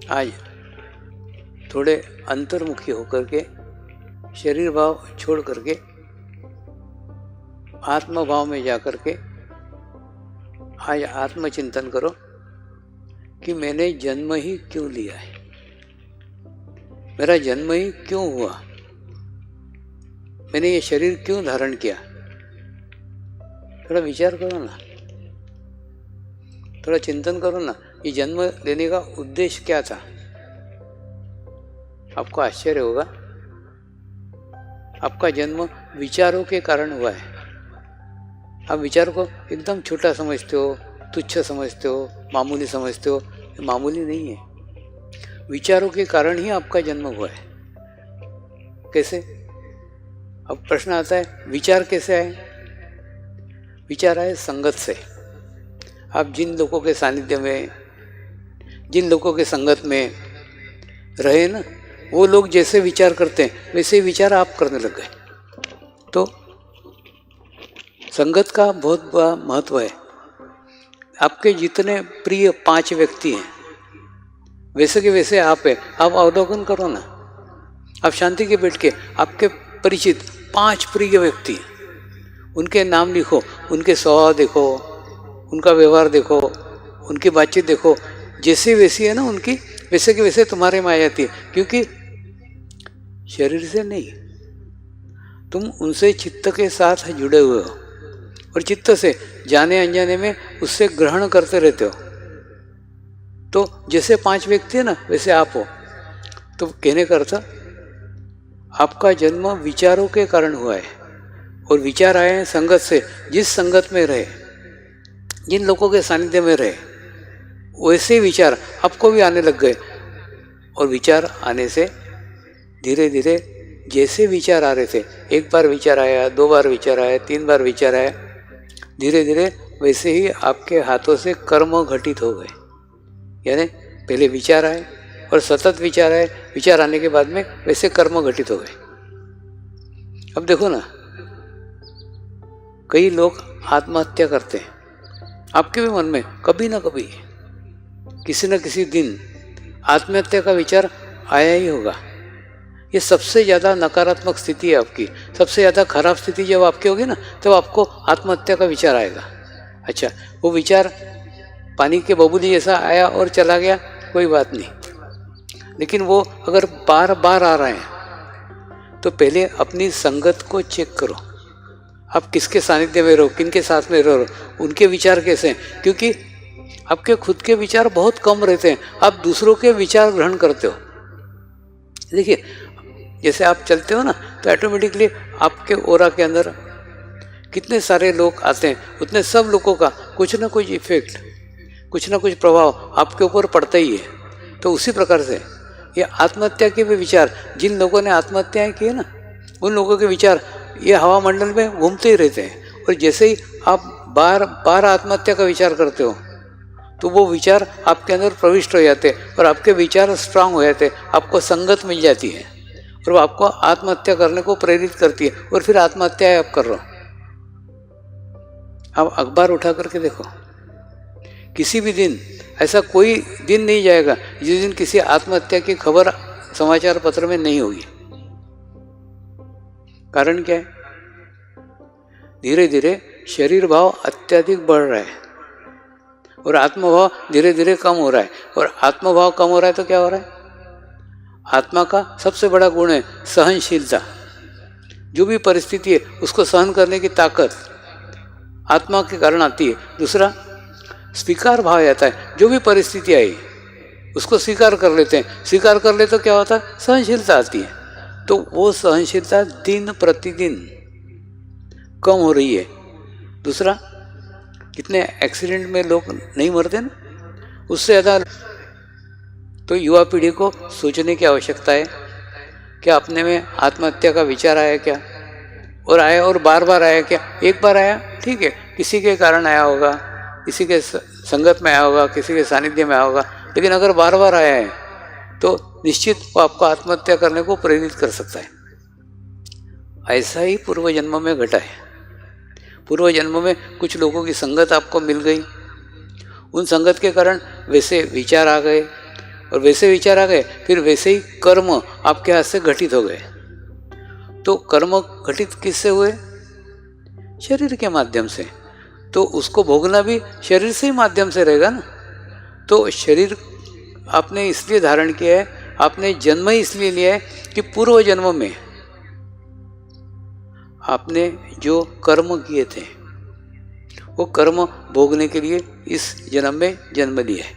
आज थोड़े अंतर्मुखी होकर के शरीर भाव छोड़ करके आत्म भाव में जाकर के आज आत्मचिंतन करो कि मैंने जन्म ही क्यों लिया है, मेरा जन्म ही क्यों हुआ, मैंने ये शरीर क्यों धारण किया। थोड़ा विचार करो ना, थोड़ा चिंतन करो ना, ये जन्म लेने का उद्देश्य क्या था। आपको आश्चर्य होगा, आपका जन्म विचारों के कारण हुआ है। आप विचार को एकदम छोटा समझते हो, तुच्छ समझते हो, मामूली समझते हो। ये मामूली नहीं है, विचारों के कारण ही आपका जन्म हुआ है। कैसे? अब प्रश्न आता है, विचार कैसे आए? विचार आए संगत से। आप जिन लोगों के सानिध्य में, जिन लोगों के संगत में रहे ना, वो लोग जैसे विचार करते हैं वैसे ही विचार आप करने लग गए। तो संगत का बहुत बड़ा महत्व है। आपके जितने प्रिय 5 व्यक्ति हैं वैसे के वैसे आप है। आप अवलोकन करो ना, आप शांति के बैठ के आपके परिचित 5 प्रिय व्यक्ति, उनके नाम लिखो, उनके स्वभाव देखो, उनका व्यवहार देखो, उनकी बातचीत देखो, जैसे वैसी है ना उनकी, वैसे के वैसे तुम्हारे में आ जाती है। क्योंकि शरीर से नहीं, तुम उनसे चित्त के साथ जुड़े हुए हो और चित्त से जाने अनजाने में उससे ग्रहण करते रहते हो। तो जैसे 5 व्यक्ति है ना वैसे आप हो। तो कहने का अर्थ, आपका जन्म विचारों के कारण हुआ है और विचार आए हैं संगत से। जिस संगत में रहे, जिन लोगों के सानिध्य में रहे, वैसे विचार आपको भी आने लग गए। और विचार आने से धीरे धीरे जैसे विचार आ रहे थे, एक बार विचार आया, 2 बार विचार आया, 3 बार विचार आया, धीरे धीरे वैसे ही आपके हाथों से कर्म घटित हो गए। यानी पहले विचार आए और सतत विचार आए, विचार आने के बाद में वैसे कर्म घटित हो गए। अब देखो ना, कई लोग आत्महत्या करते हैं। आपके भी मन में कभी ना कभी, किसी न किसी दिन आत्महत्या का विचार आया ही होगा। ये सबसे ज़्यादा नकारात्मक स्थिति है आपकी। सबसे ज़्यादा खराब स्थिति जब आपकी होगी ना, तब आपको आत्महत्या का विचार आएगा। अच्छा, वो विचार पानी के बबूली जैसा आया और चला गया, कोई बात नहीं। लेकिन वो अगर बार बार आ रहे हैं तो पहले अपनी संगत को चेक करो। आप किसके सानिध्य में रहो, किन के साथ में रहो, उनके विचार कैसे हैं। क्योंकि आपके खुद के विचार बहुत कम रहते हैं, आप दूसरों के विचार ग्रहण करते हो। देखिए, जैसे आप चलते हो ना तो ऑटोमेटिकली आपके ओरा के अंदर कितने सारे लोग आते हैं, उतने सब लोगों का कुछ ना कुछ इफेक्ट, कुछ ना कुछ प्रभाव आपके ऊपर पड़ता ही है। तो उसी प्रकार से ये आत्महत्या के भी विचार, जिन लोगों ने आत्महत्याएं की है ना, उन लोगों के विचार ये हवा मंडल में घूमते ही रहते हैं। और जैसे ही आप बार बार आत्महत्या का विचार करते हो तो वो विचार आपके अंदर प्रविष्ट हो जाते हैं और आपके विचार स्ट्रांग हो जाते हैं, आपको संगत मिल जाती है और वो आपको आत्महत्या करने को प्रेरित करती है। और फिर आत्महत्या आप कर रहे हो। आप अखबार उठा करके देखो, किसी भी दिन ऐसा कोई दिन नहीं जाएगा जिस दिन किसी आत्महत्या की खबर समाचार पत्र में नहीं होगी। कारण क्या है? धीरे धीरे शरीर भाव अत्यधिक बढ़ रहा है और आत्मभाव धीरे धीरे कम हो रहा है। और आत्मभाव कम हो रहा है तो क्या हो रहा है? आत्मा का सबसे बड़ा गुण है सहनशीलता। जो भी परिस्थिति है उसको सहन करने की ताकत आत्मा के कारण आती है। दूसरा, स्वीकार भाव आता है। जो भी परिस्थिति आई उसको स्वीकार कर लेते हैं। स्वीकार कर ले तो क्या होता है? सहनशीलता आती है। तो वो सहनशीलता दिन प्रतिदिन कम हो रही है। दूसरा, कितने एक्सीडेंट में लोग नहीं मरते ना, उससे ज़्यादा। तो युवा पीढ़ी को सोचने की आवश्यकता है, क्या अपने में आत्महत्या का विचार आया क्या? और आया और बार बार आया क्या? एक बार आया ठीक है, किसी के कारण आया होगा, किसी के संगत में आया होगा, किसी के सानिध्य में आया होगा। लेकिन अगर बार बार आया है तो निश्चित वो आपको आत्महत्या करने को प्रेरित कर सकता है। ऐसा ही पूर्व जन्म में घटा है। पूर्व जन्म में कुछ लोगों की संगत आपको मिल गई, उन संगत के कारण वैसे विचार आ गए, और वैसे विचार आ गए, फिर वैसे ही कर्म आपके हाथ से घटित हो गए। तो कर्म घटित किससे हुए? शरीर के माध्यम से। तो उसको भोगना भी शरीर से ही माध्यम से रहेगा ना। तो शरीर आपने इसलिए धारण किया है, आपने जन्म ही इसलिए लिया है कि पूर्व जन्म में आपने जो कर्म किए थे वो कर्म भोगने के लिए इस जन्म में जन्म लिया है।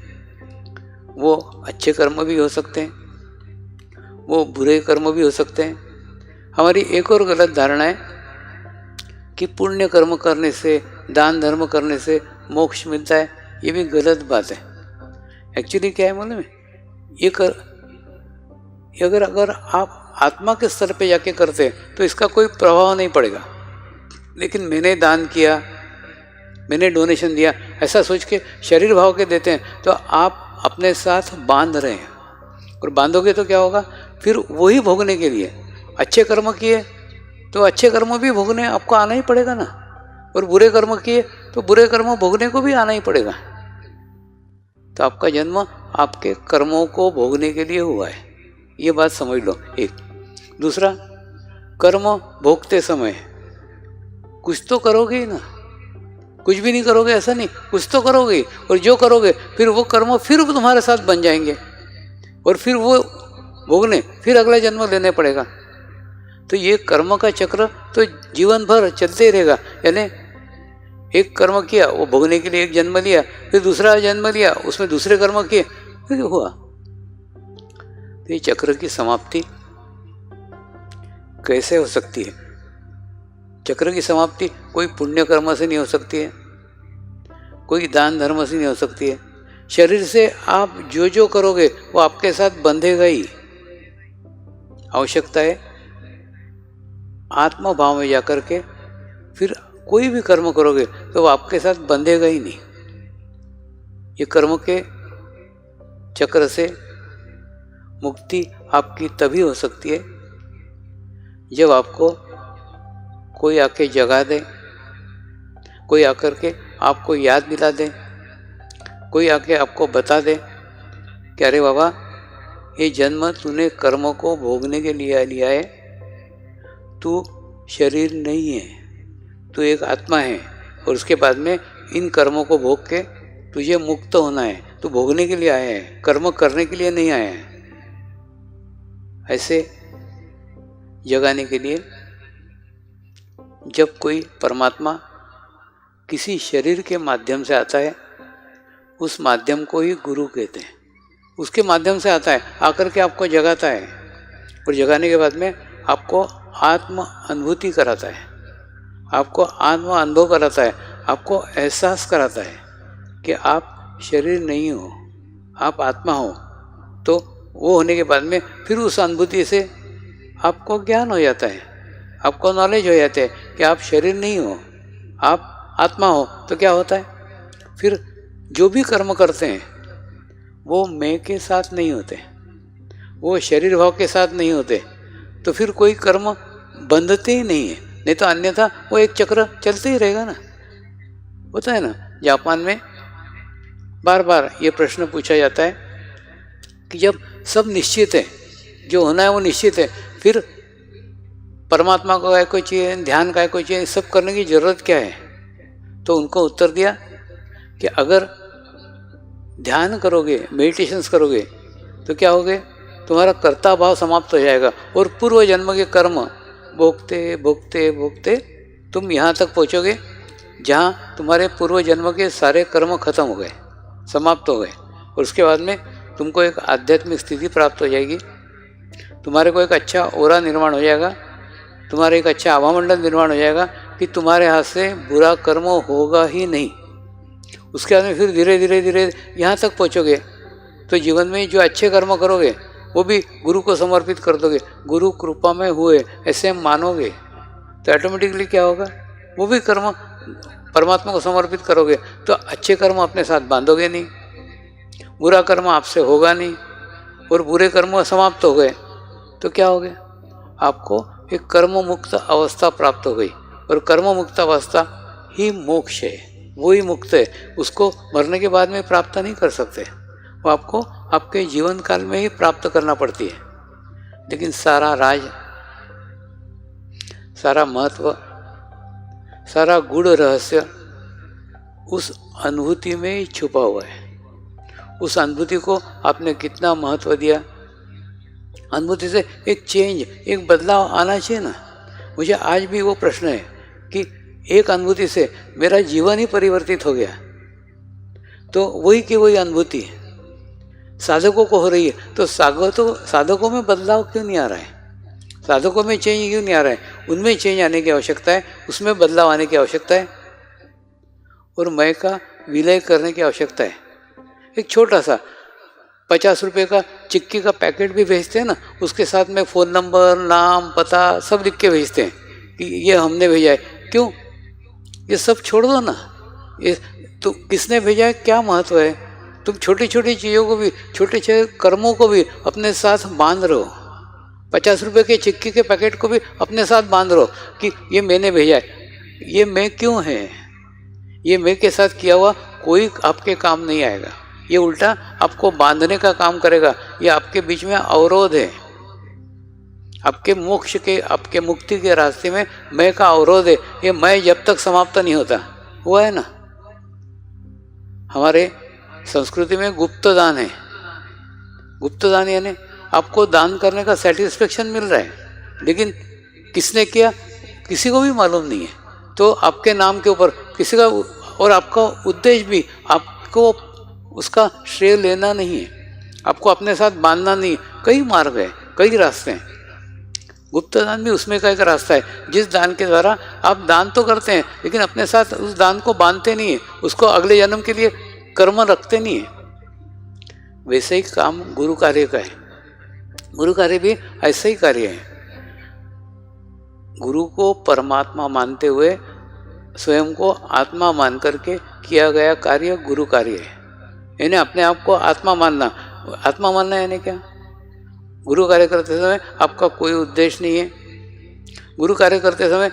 वो अच्छे कर्म भी हो सकते हैं, वो बुरे कर्म भी हो सकते हैं। हमारी एक और गलत धारणा है कि पुण्य कर्म करने से, दान धर्म करने से मोक्ष मिलता है। ये भी गलत बात है। एक्चुअली क्या है मालूम है, ये अगर आप आत्मा के स्तर पे जाके करते तो इसका कोई प्रभाव नहीं पड़ेगा। लेकिन मैंने दान किया, मैंने डोनेशन दिया, ऐसा सोच के शरीर भाव के देते हैं तो आप अपने साथ बांध रहे हैं। और बांधोगे तो क्या होगा, फिर वही भोगने के लिए अच्छे कर्म किए तो अच्छे कर्म भी भोगने आपको आना ही पड़ेगा ना, और बुरे कर्म किए तो बुरे कर्म भोगने को भी आना ही पड़ेगा। तो आपका जन्म आपके कर्मों को भोगने के लिए हुआ है, ये बात समझ लो। एक दूसरा, कर्म भोगते समय कुछ तो करोगे ही ना, कुछ भी नहीं करोगे ऐसा नहीं, कुछ तो करोगे। और जो करोगे फिर वो कर्म फिर तुम्हारे साथ बन जाएंगे और फिर वो भोगने फिर अगला जन्म लेने पड़ेगा। तो ये कर्म का चक्र तो जीवन भर चलते ही रहेगा। यानी एक कर्म किया, वो भोगने के लिए एक जन्म लिया, फिर दूसरा जन्म लिया, उसमें दूसरे कर्म किए, फिर हुआ। तो ये चक्र की समाप्ति कैसे हो सकती है? चक्र की समाप्ति कोई पुण्य कर्म से नहीं हो सकती है, कोई दान धर्म से नहीं हो सकती है। शरीर से आप जो जो करोगे वो आपके साथ बंधेगा ही। आवश्यकता है आत्मा भाव में जाकर के फिर कोई भी कर्म करोगे तो वो आपके साथ बंधेगा ही नहीं। ये कर्म के चक्र से मुक्ति आपकी तभी हो सकती है जब आपको कोई आके जगा दे, कोई आकर के आपको याद दिला दे, कोई आके आपको बता दे कि अरे बाबा, ये जन्म तूने कर्मों को भोगने के लिए लिया है, तू शरीर नहीं है, तू एक आत्मा है, और उसके बाद में इन कर्मों को भोग के तुझे मुक्त होना है। तू भोगने के लिए आया है, कर्म करने के लिए नहीं आया है। ऐसे जगाने के लिए जब कोई परमात्मा किसी शरीर के माध्यम से आता है, उस माध्यम को ही गुरु कहते हैं। उसके माध्यम से आता है, आकर के आपको जगाता है, और जगाने के बाद में आपको आत्म अनुभूति कराता है, आपको आत्म अनुभव कराता है, आपको एहसास कराता है कि आप शरीर नहीं हो, आप आत्मा हो। तो वो होने के बाद में फिर उस अनुभूति से आपको ज्ञान हो जाता है, आपको नॉलेज हो जाता है कि आप शरीर नहीं हो, आप आत्मा हो। तो क्या होता है, फिर जो भी कर्म करते हैं वो मैं के साथ नहीं होते, वो शरीर भाव के साथ नहीं होते। तो फिर कोई कर्म बंधते ही नहीं है, नहीं तो अन्यथा वो एक चक्र चलते ही रहेगा ना। होता है ना, जापान में बार बार ये प्रश्न पूछा जाता है कि जब सब निश्चित है, जो होना है वो निश्चित है, फिर परमात्मा को काय को चाहिए, ध्यान काय को चाहिए, सब करने की जरूरत क्या है? तो उनको उत्तर दिया कि अगर ध्यान करोगे, मेडिटेशंस करोगे तो क्या होगे, तुम्हारा कर्ता भाव समाप्त हो जाएगा और पूर्व जन्म के कर्म भोगते भोगते भोगते तुम यहाँ तक पहुँचोगे जहाँ तुम्हारे पूर्व जन्म के सारे कर्म खत्म हो गए, समाप्त हो गए। और उसके बाद में तुमको एक आध्यात्मिक स्थिति प्राप्त हो जाएगी, तुम्हारे को एक अच्छा ओरा निर्माण हो जाएगा, तुम्हारा एक अच्छा आभामंडल निर्माण हो जाएगा कि तुम्हारे हाथ से बुरा कर्म होगा ही नहीं। उसके बाद में फिर धीरे धीरे धीरे यहाँ तक पहुँचोगे तो जीवन में जो अच्छे कर्म करोगे वो भी गुरु को समर्पित कर दोगे, गुरु कृपा में हुए ऐसे मानोगे, तो ऑटोमेटिकली क्या होगा, वो भी कर्म परमात्मा को समर्पित करोगे तो अच्छे कर्म अपने साथ बांधोगे नहीं, बुरा कर्म आपसे होगा नहीं, और बुरे कर्म समाप्त हो गए तो क्या हो गया, आपको एक कर्म मुक्त अवस्था प्राप्त हो गई। और कर्म मुक्त अवस्था ही मोक्ष है, वो ही मुक्त है, उसको मरने के बाद में प्राप्त नहीं कर सकते, वो आपको आपके जीवन काल में ही प्राप्त करना पड़ती है, लेकिन सारा राज, सारा महत्व, सारा गूढ़ रहस्य उस अनुभूति में ही छुपा हुआ है। उस अनुभूति को आपने कितना महत्व दिया, अनुभूति से एक चेंज, एक बदलाव आना चाहिए ना। मुझे आज भी वो प्रश्न है कि एक अनुभूति से मेरा जीवन ही परिवर्तित हो गया, तो वही की वही अनुभूति साधकों को हो रही है, तो साधकों में बदलाव क्यों नहीं आ रहा है? साधकों में चेंज क्यों नहीं आ रहा है? उनमें चेंज आने की आवश्यकता है, उसमें बदलाव आने की आवश्यकता है, और मैं का विलय करने की आवश्यकता है। एक छोटा सा 50 रुपये का चिक्की का पैकेट भी भेजते हैं ना, उसके साथ में फ़ोन नंबर, नाम, पता सब लिख के भेजते हैं कि ये हमने भेजा है। क्यों? ये सब छोड़ दो ना, ये तो किसने भेजा है, क्या महत्व है? तुम छोटी छोटी चीज़ों को भी, छोटे छोटे कर्मों को भी अपने साथ बांध रहे हो। 50 रुपये के चिक्की के पैकेट को भी अपने साथ बांध रहे हो कि ये मैंने भेजा है। ये मैं क्यों है? ये मैं के साथ किया हुआ कोई आपके काम नहीं आएगा, ये उल्टा आपको बांधने का काम करेगा। ये आपके बीच में अवरोध है, आपके मोक्ष के, आपके मुक्ति के रास्ते में मैं का अवरोध है। ये मैं जब तक समाप्त नहीं होता, हुआ है ना। हमारे संस्कृति में गुप्त दान है। गुप्त दान यानी आपको दान करने का सेटिस्फेक्शन मिल रहा है, लेकिन किसने किया किसी को भी मालूम नहीं है। तो आपके नाम के ऊपर किसी का, और आपका उद्देश्य भी आपको उसका श्रेय लेना नहीं है, आपको अपने साथ बांधना नहीं है। कई मार्ग है, कई रास्ते हैं। गुप्त दान भी उसमें का एक रास्ता है, जिस दान के द्वारा आप दान तो करते हैं, लेकिन अपने साथ उस दान को बांधते नहीं है, उसको अगले जन्म के लिए कर्म रखते नहीं है। वैसे ही काम गुरु कार्य का है। गुरु कार्य भी ऐसा ही कार्य है। गुरु को परमात्मा मानते हुए स्वयं को आत्मा मान करके किया गया कार्य गुरु कार्य है। यानी अपने आप को आत्मा मानना। आत्मा मानना यानी क्या? गुरु कार्य करते समय आपका कोई उद्देश्य नहीं है, गुरु कार्य करते समय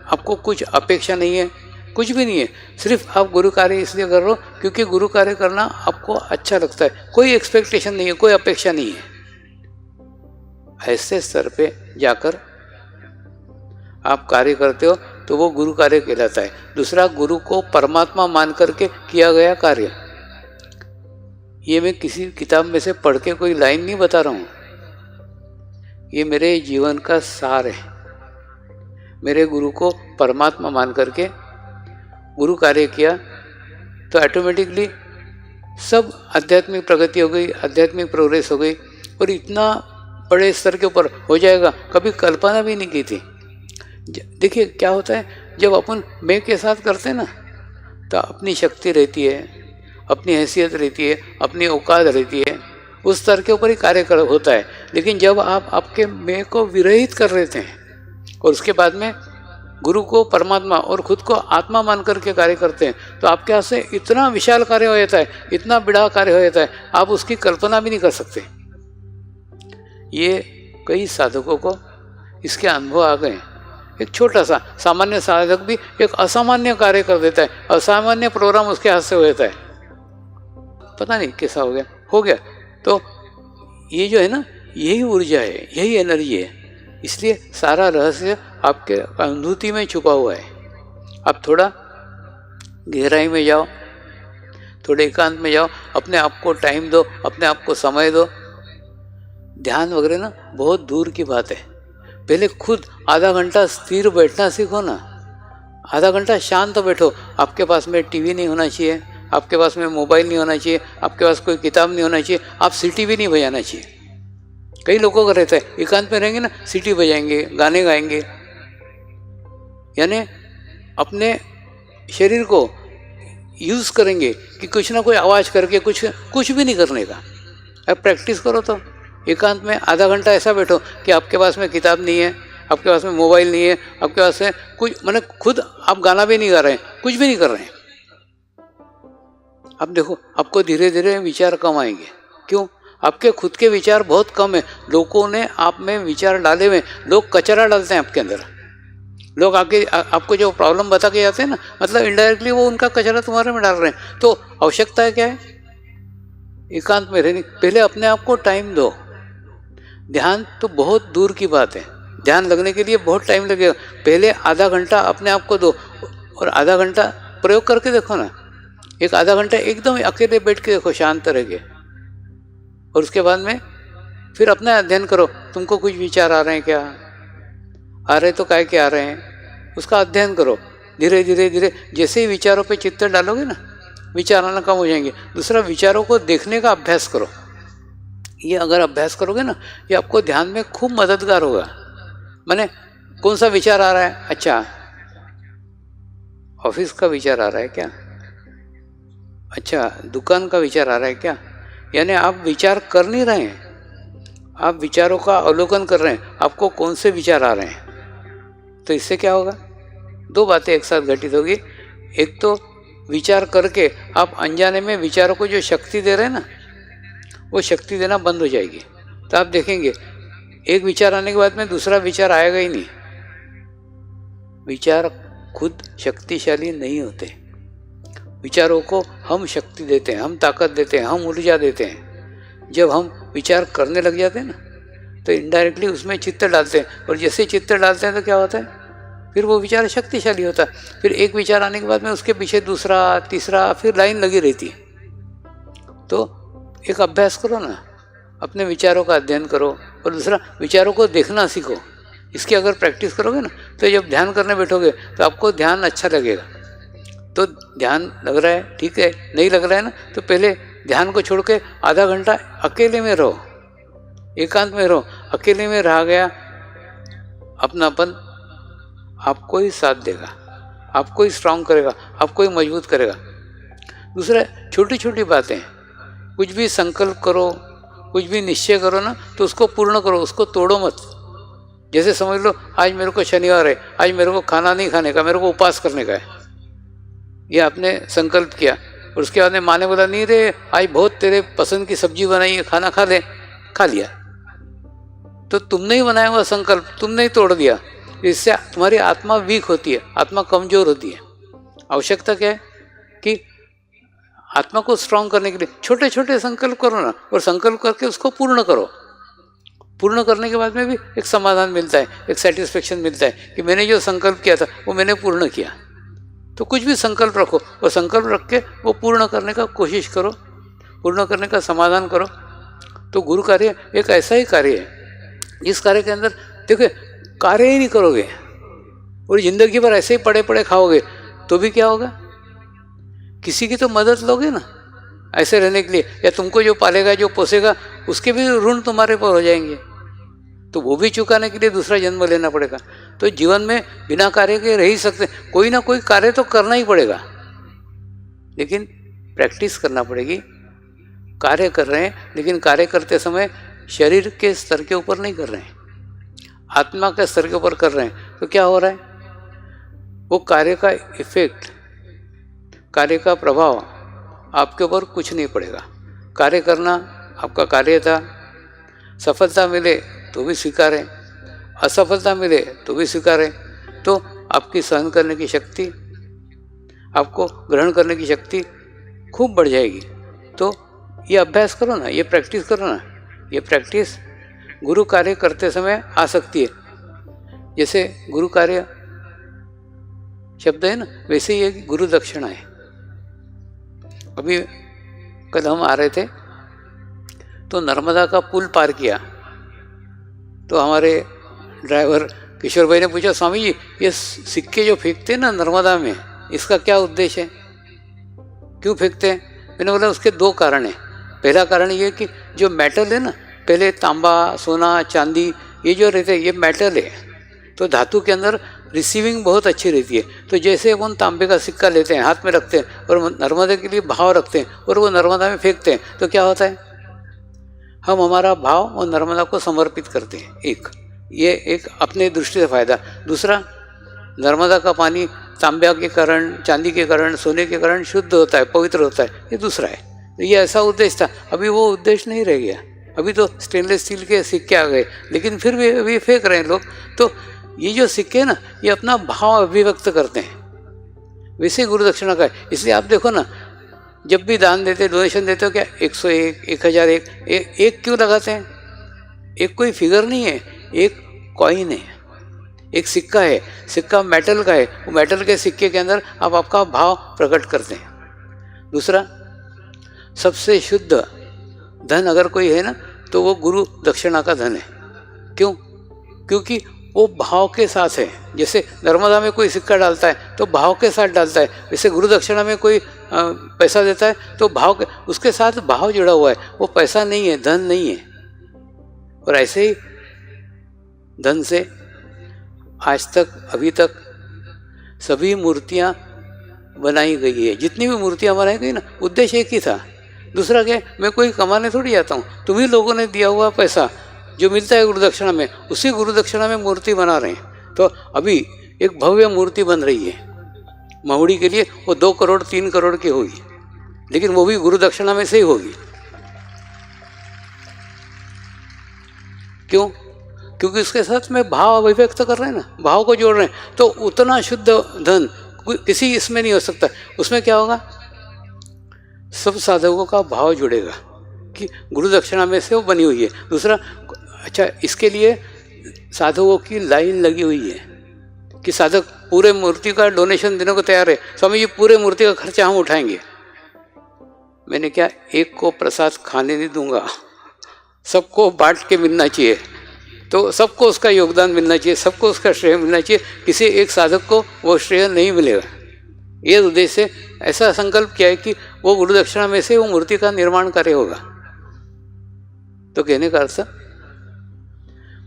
आपको कुछ अपेक्षा नहीं है, कुछ भी नहीं है। सिर्फ आप गुरु कार्य इसलिए कर रहे हो क्योंकि गुरु कार्य करना आपको अच्छा लगता है, कोई एक्सपेक्टेशन नहीं है, कोई अपेक्षा नहीं है। ऐसे स्तर पे जाकर आप कार्य करते हो तो वो गुरु कार्य कहलाता है। दूसरा, गुरु को परमात्मा मान करके किया गया कार्य। ये मैं किसी किताब में से पढ़ के कोई लाइन नहीं बता रहा हूँ, ये मेरे जीवन का सार है। मेरे गुरु को परमात्मा मान करके गुरु कार्य किया तो ऑटोमेटिकली सब आध्यात्मिक प्रगति हो गई, आध्यात्मिक प्रोग्रेस हो गई, और इतना बड़े स्तर के ऊपर हो जाएगा, कभी कल्पना भी नहीं की थी। देखिए क्या होता है, जब अपन मैं के साथ करते हैं ना, तो अपनी शक्ति रहती है, अपनी हैसियत रहती है, अपनी औकात रहती है, उस स्तर के ऊपर ही कार्य होता है। लेकिन जब आप आपके मैं को विरहित कर लेते हैं और उसके बाद में गुरु को परमात्मा और खुद को आत्मा मान करके कार्य करते हैं, तो आपके हाथ से इतना विशाल कार्य हो जाता है, इतना बड़ा कार्य हो जाता है, आप उसकी कल्पना भी नहीं कर सकते। ये कई साधकों को इसके अनुभव आ गए। एक छोटा सा सामान्य साधक भी एक असामान्य कार्य कर देता है, असामान्य प्रोग्राम उसके हाथ से हो जाता है, पता नहीं कैसा हो गया। तो ये जो है ना, यही ऊर्जा है, यही एनर्जी है। इसलिए सारा रहस्य आपके अनुभूति में छुपा हुआ है। आप थोड़ा गहराई में जाओ, थोड़े एकांत में जाओ, अपने आप को टाइम दो, अपने आप को समय दो। ध्यान वगैरह ना बहुत दूर की बात है। पहले खुद आधा घंटा स्थिर बैठना सीखो ना, आधा घंटा शांत बैठो। आपके पास में टीवी नहीं होना चाहिए, आपके पास में मोबाइल नहीं होना चाहिए, आपके पास कोई किताब नहीं होना चाहिए, आप सीटी भी नहीं बजाना चाहिए। कई लोगों का रहता है एकांत में रहेंगे ना, सीटी बजाएंगे, गाने गाएंगे, यानी अपने शरीर को यूज़ करेंगे कि कुछ ना कोई आवाज़ करके कुछ भी नहीं करने का। अब प्रैक्टिस करो तो एकांत में आधा घंटा ऐसा बैठो कि आपके पास में किताब नहीं है, आपके पास में मोबाइल नहीं है, आपके पास में कुछ, मैंने खुद आप गाना भी नहीं गा रहे हैं, कुछ भी नहीं कर रहे हैं। अब देखो आपको धीरे धीरे विचार कम आएंगे। क्यों? आपके खुद के विचार बहुत कम है, लोगों ने आप में विचार डाले हुए। लोग कचरा डालते हैं आपके अंदर। लोग आके आपको जो प्रॉब्लम बता के जाते हैं ना, मतलब इनडायरेक्टली वो उनका कचरा तुम्हारे में डाल रहे हैं। तो आवश्यकता है क्या है? एकांत में रहने, पहले अपने आप को टाइम दो। ध्यान तो बहुत दूर की बात है, ध्यान लगने के लिए बहुत टाइम लगेगा। पहले आधा घंटा अपने आप को दो और आधा घंटा प्रयोग करके देखो ना। एक आधा घंटा एकदम अकेले बैठ के देखो, शांत रह के, और उसके बाद में फिर अपना अध्ययन करो। तुमको कुछ विचार आ रहे हैं क्या, आ रहे तो काय के आ रहे हैं, उसका अध्ययन करो। धीरे धीरे धीरे जैसे ही विचारों पे चित्त डालोगे ना, विचार आना कम हो जाएंगे। दूसरा, विचारों को देखने का अभ्यास करो। ये अगर अभ्यास करोगे ना, ये आपको ध्यान में खूब मददगार होगा। माने कौन सा विचार आ रहा है, अच्छा ऑफिस का विचार आ रहा है क्या, अच्छा दुकान का विचार आ रहा है क्या, यानी आप विचार कर नहीं रहे हैं, आप विचारों का अवलोकन कर रहे हैं, आपको कौन से विचार आ रहे हैं। तो इससे क्या होगा, दो बातें एक साथ घटित होगी। एक तो विचार करके आप अनजाने में विचारों को जो शक्ति दे रहे हैं ना, वो शक्ति देना बंद हो जाएगी। तो आप देखेंगे एक विचार आने के बाद में दूसरा विचार आएगा ही नहीं। विचार खुद शक्तिशाली नहीं होते, विचारों को हम शक्ति देते हैं, हम ताकत देते हैं, हम ऊर्जा देते हैं। जब हम विचार करने लग जाते हैं ना, तो इनडायरेक्टली उसमें चित्त डालते हैं, और जैसे चित्त डालते हैं तो क्या होता है, फिर वो विचार शक्तिशाली होता है। फिर एक विचार आने के बाद में उसके पीछे दूसरा, तीसरा, फिर लाइन लगी रहती है। तो एक अभ्यास करो ना, अपने विचारों का अध्ययन करो, और दूसरा विचारों को देखना सीखो। इसकी अगर प्रैक्टिस करोगे ना, तो जब ध्यान करने बैठोगे तो आपको ध्यान अच्छा लगेगा। तो ध्यान लग रहा है, ठीक है, नहीं लग रहा है ना, तो पहले ध्यान को छोड़ के आधा घंटा अकेले में रहो, एकांत में रहो। अकेले में रहा गया, अपनापन आपको ही साथ देगा, आपको ही स्ट्रांग करेगा, आपको ही मजबूत करेगा। दूसरा, छोटी छोटी बातें, कुछ भी संकल्प करो, कुछ भी निश्चय करो ना, तो उसको पूर्ण करो, उसको तोड़ो मत। जैसे समझ लो आज मेरे को शनिवार है, आज मेरे को खाना नहीं खाने का, मेरे को उपवास करने का है, ये आपने संकल्प किया, और उसके बाद में माँ ने बोला नहीं रे आज बहुत तेरे पसंद की सब्जी बनाई है, खाना खा ले, खा लिया। तो तुमने ही बनाया हुआ संकल्प तुमने ही तोड़ दिया। इससे तुम्हारी आत्मा वीक होती है, आत्मा कमजोर होती है। आवश्यकता क्या है कि आत्मा को स्ट्रांग करने के लिए छोटे छोटे संकल्प करो ना, और संकल्प करके उसको पूर्ण करो। पूर्ण करने के बाद में भी एक समाधान मिलता है, एक सेटिस्फेक्शन मिलता है कि मैंने जो संकल्प किया था वो मैंने पूर्ण किया। तो कुछ भी संकल्प रखो, और संकल्प रख के वो पूर्ण करने का कोशिश करो, पूर्ण करने का समाधान करो। तो गुरु कार्य एक ऐसा ही कार्य है जिस कार्य के अंदर देखो कार्य ही नहीं करोगे और जिंदगी भर ऐसे ही पड़े पड़े खाओगे तो भी क्या होगा, किसी की तो मदद लोगे ना ऐसे रहने के लिए, या तुमको जो पालेगा जो पोसेगा उसके भी ऋण तुम्हारे पर हो जाएंगे, तो वो भी चुकाने के लिए दूसरा जन्म लेना पड़ेगा। तो जीवन में बिना कार्य के रह ही सकते, कोई ना कोई कार्य तो करना ही पड़ेगा, लेकिन प्रैक्टिस करना पड़ेगी। कार्य कर रहे हैं, लेकिन कार्य करते समय शरीर के स्तर के ऊपर नहीं कर रहे हैं, आत्मा के स्तर के ऊपर कर रहे हैं। तो क्या हो रहा है, वो कार्य का इफेक्ट, कार्य का प्रभाव आपके ऊपर कुछ नहीं पड़ेगा। कार्य करना आपका कार्य था, सफलता मिले तो भी स्वीकार है, असफलता मिले तो भी स्वीकार है। तो आपकी सहन करने की शक्ति, आपको ग्रहण करने की शक्ति खूब बढ़ जाएगी। तो ये अभ्यास करो ना, ये प्रैक्टिस करो ना। ये प्रैक्टिस गुरु कार्य करते समय आ सकती है। जैसे गुरु कार्य शब्द है ना, वैसे ही एक गुरु दक्षिणा है। अभी कल हम आ रहे थे तो नर्मदा का पुल पार किया, तो हमारे ड्राइवर किशोर भाई ने पूछा, स्वामी जी ये सिक्के जो फेंकते हैं ना नर्मदा में, इसका क्या उद्देश्य है, क्यों फेंकते हैं? मैंने बोला उसके दो कारण हैं। पहला कारण ये कि जो मेटल है ना, पहले तांबा, सोना, चांदी, ये जो रहते हैं ये मेटल है, तो धातु के अंदर रिसीविंग बहुत अच्छी रहती है। तो जैसे वो तांबे का सिक्का लेते हैं, हाथ में रखते हैं और नर्मदा के लिए भाव रखते हैं और वो नर्मदा में फेंकते हैं, तो क्या होता है, हम हमारा भाव और नर्मदा को समर्पित करते हैं। ये एक अपने दृष्टि से फायदा। दूसरा, नर्मदा का पानी तांबे के कारण, चांदी के कारण, सोने के कारण शुद्ध होता है, पवित्र होता है, ये दूसरा है। तो ये ऐसा उद्देश्य था। अभी वो उद्देश्य नहीं रह गया, अभी तो स्टेनलेस स्टील के सिक्के आ गए, लेकिन फिर भी अभी फेंक रहे हैं लोग। तो ये जो सिक्के ना, ये अपना भाव अभिव्यक्त करते हैं, वैसे गुरु दक्षिणा का है। इसलिए आप देखो ना, जब भी दान देते, डोनेशन देते हो क्या 101, 1001, एक क्यों लगाते हैं? एक कोई फिगर नहीं है, एक कॉइन है, एक सिक्का है। सिक्का मेटल का है, वो मेटल के सिक्के के अंदर आप आपका भाव प्रकट करते हैं। दूसरा, सबसे शुद्ध धन अगर कोई है ना, तो वो गुरु दक्षिणा का धन है। क्यों? क्योंकि वो भाव के साथ है। जैसे नर्मदा में कोई सिक्का डालता है तो भाव के साथ डालता है, वैसे गुरु दक्षिणा में कोई पैसा देता है तो भाव के, उसके साथ भाव जुड़ा हुआ है, वो पैसा नहीं है, धन नहीं है। और ऐसे ही धन से आज तक, अभी तक सभी मूर्तियाँ बनाई गई है। जितनी भी मूर्तियाँ बनाई गई ना, उद्देश्य एक ही था। दूसरा क्या, मैं कोई कमाने थोड़ी जाता हूँ, तुम्ही लोगों ने दिया हुआ पैसा जो मिलता है गुरु दक्षिणा में, उसी गुरु दक्षिणा में मूर्ति बना रहे हैं। तो अभी एक भव्य मूर्ति बन रही है महुड़ी के लिए, वो 2 करोड़ 3 करोड़ की होगी, लेकिन वो भी गुरु दक्षिणा में से ही होगी। क्यों? क्योंकि उसके साथ में भाव अभिव्यक्त कर रहे हैं ना, भाव को जोड़ रहे हैं। तो उतना शुद्ध धन किसी इसमें नहीं हो सकता। उसमें क्या होगा, सब साधकों का भाव जुड़ेगा कि गुरु दक्षिणा में से वो बनी हुई है। दूसरा, अच्छा, इसके लिए साधकों की लाइन लगी हुई है कि साधक पूरे मूर्ति का डोनेशन देने को तैयार है। स्वामी जी, पूरे मूर्ति का खर्चा हम उठाएंगे। मैंने क्या, एक को प्रसाद खाने नहीं दूंगा, सबको बांट के मिलना चाहिए, तो सबको उसका योगदान मिलना चाहिए, सबको उसका श्रेय मिलना चाहिए, किसी एक साधक को वो श्रेय नहीं मिलेगा। ये उद्देश्य से ऐसा संकल्प किया है कि वो गुरु दक्षिणा में से वो मूर्ति का निर्माण कार्य होगा। तो कहने का अर्थ,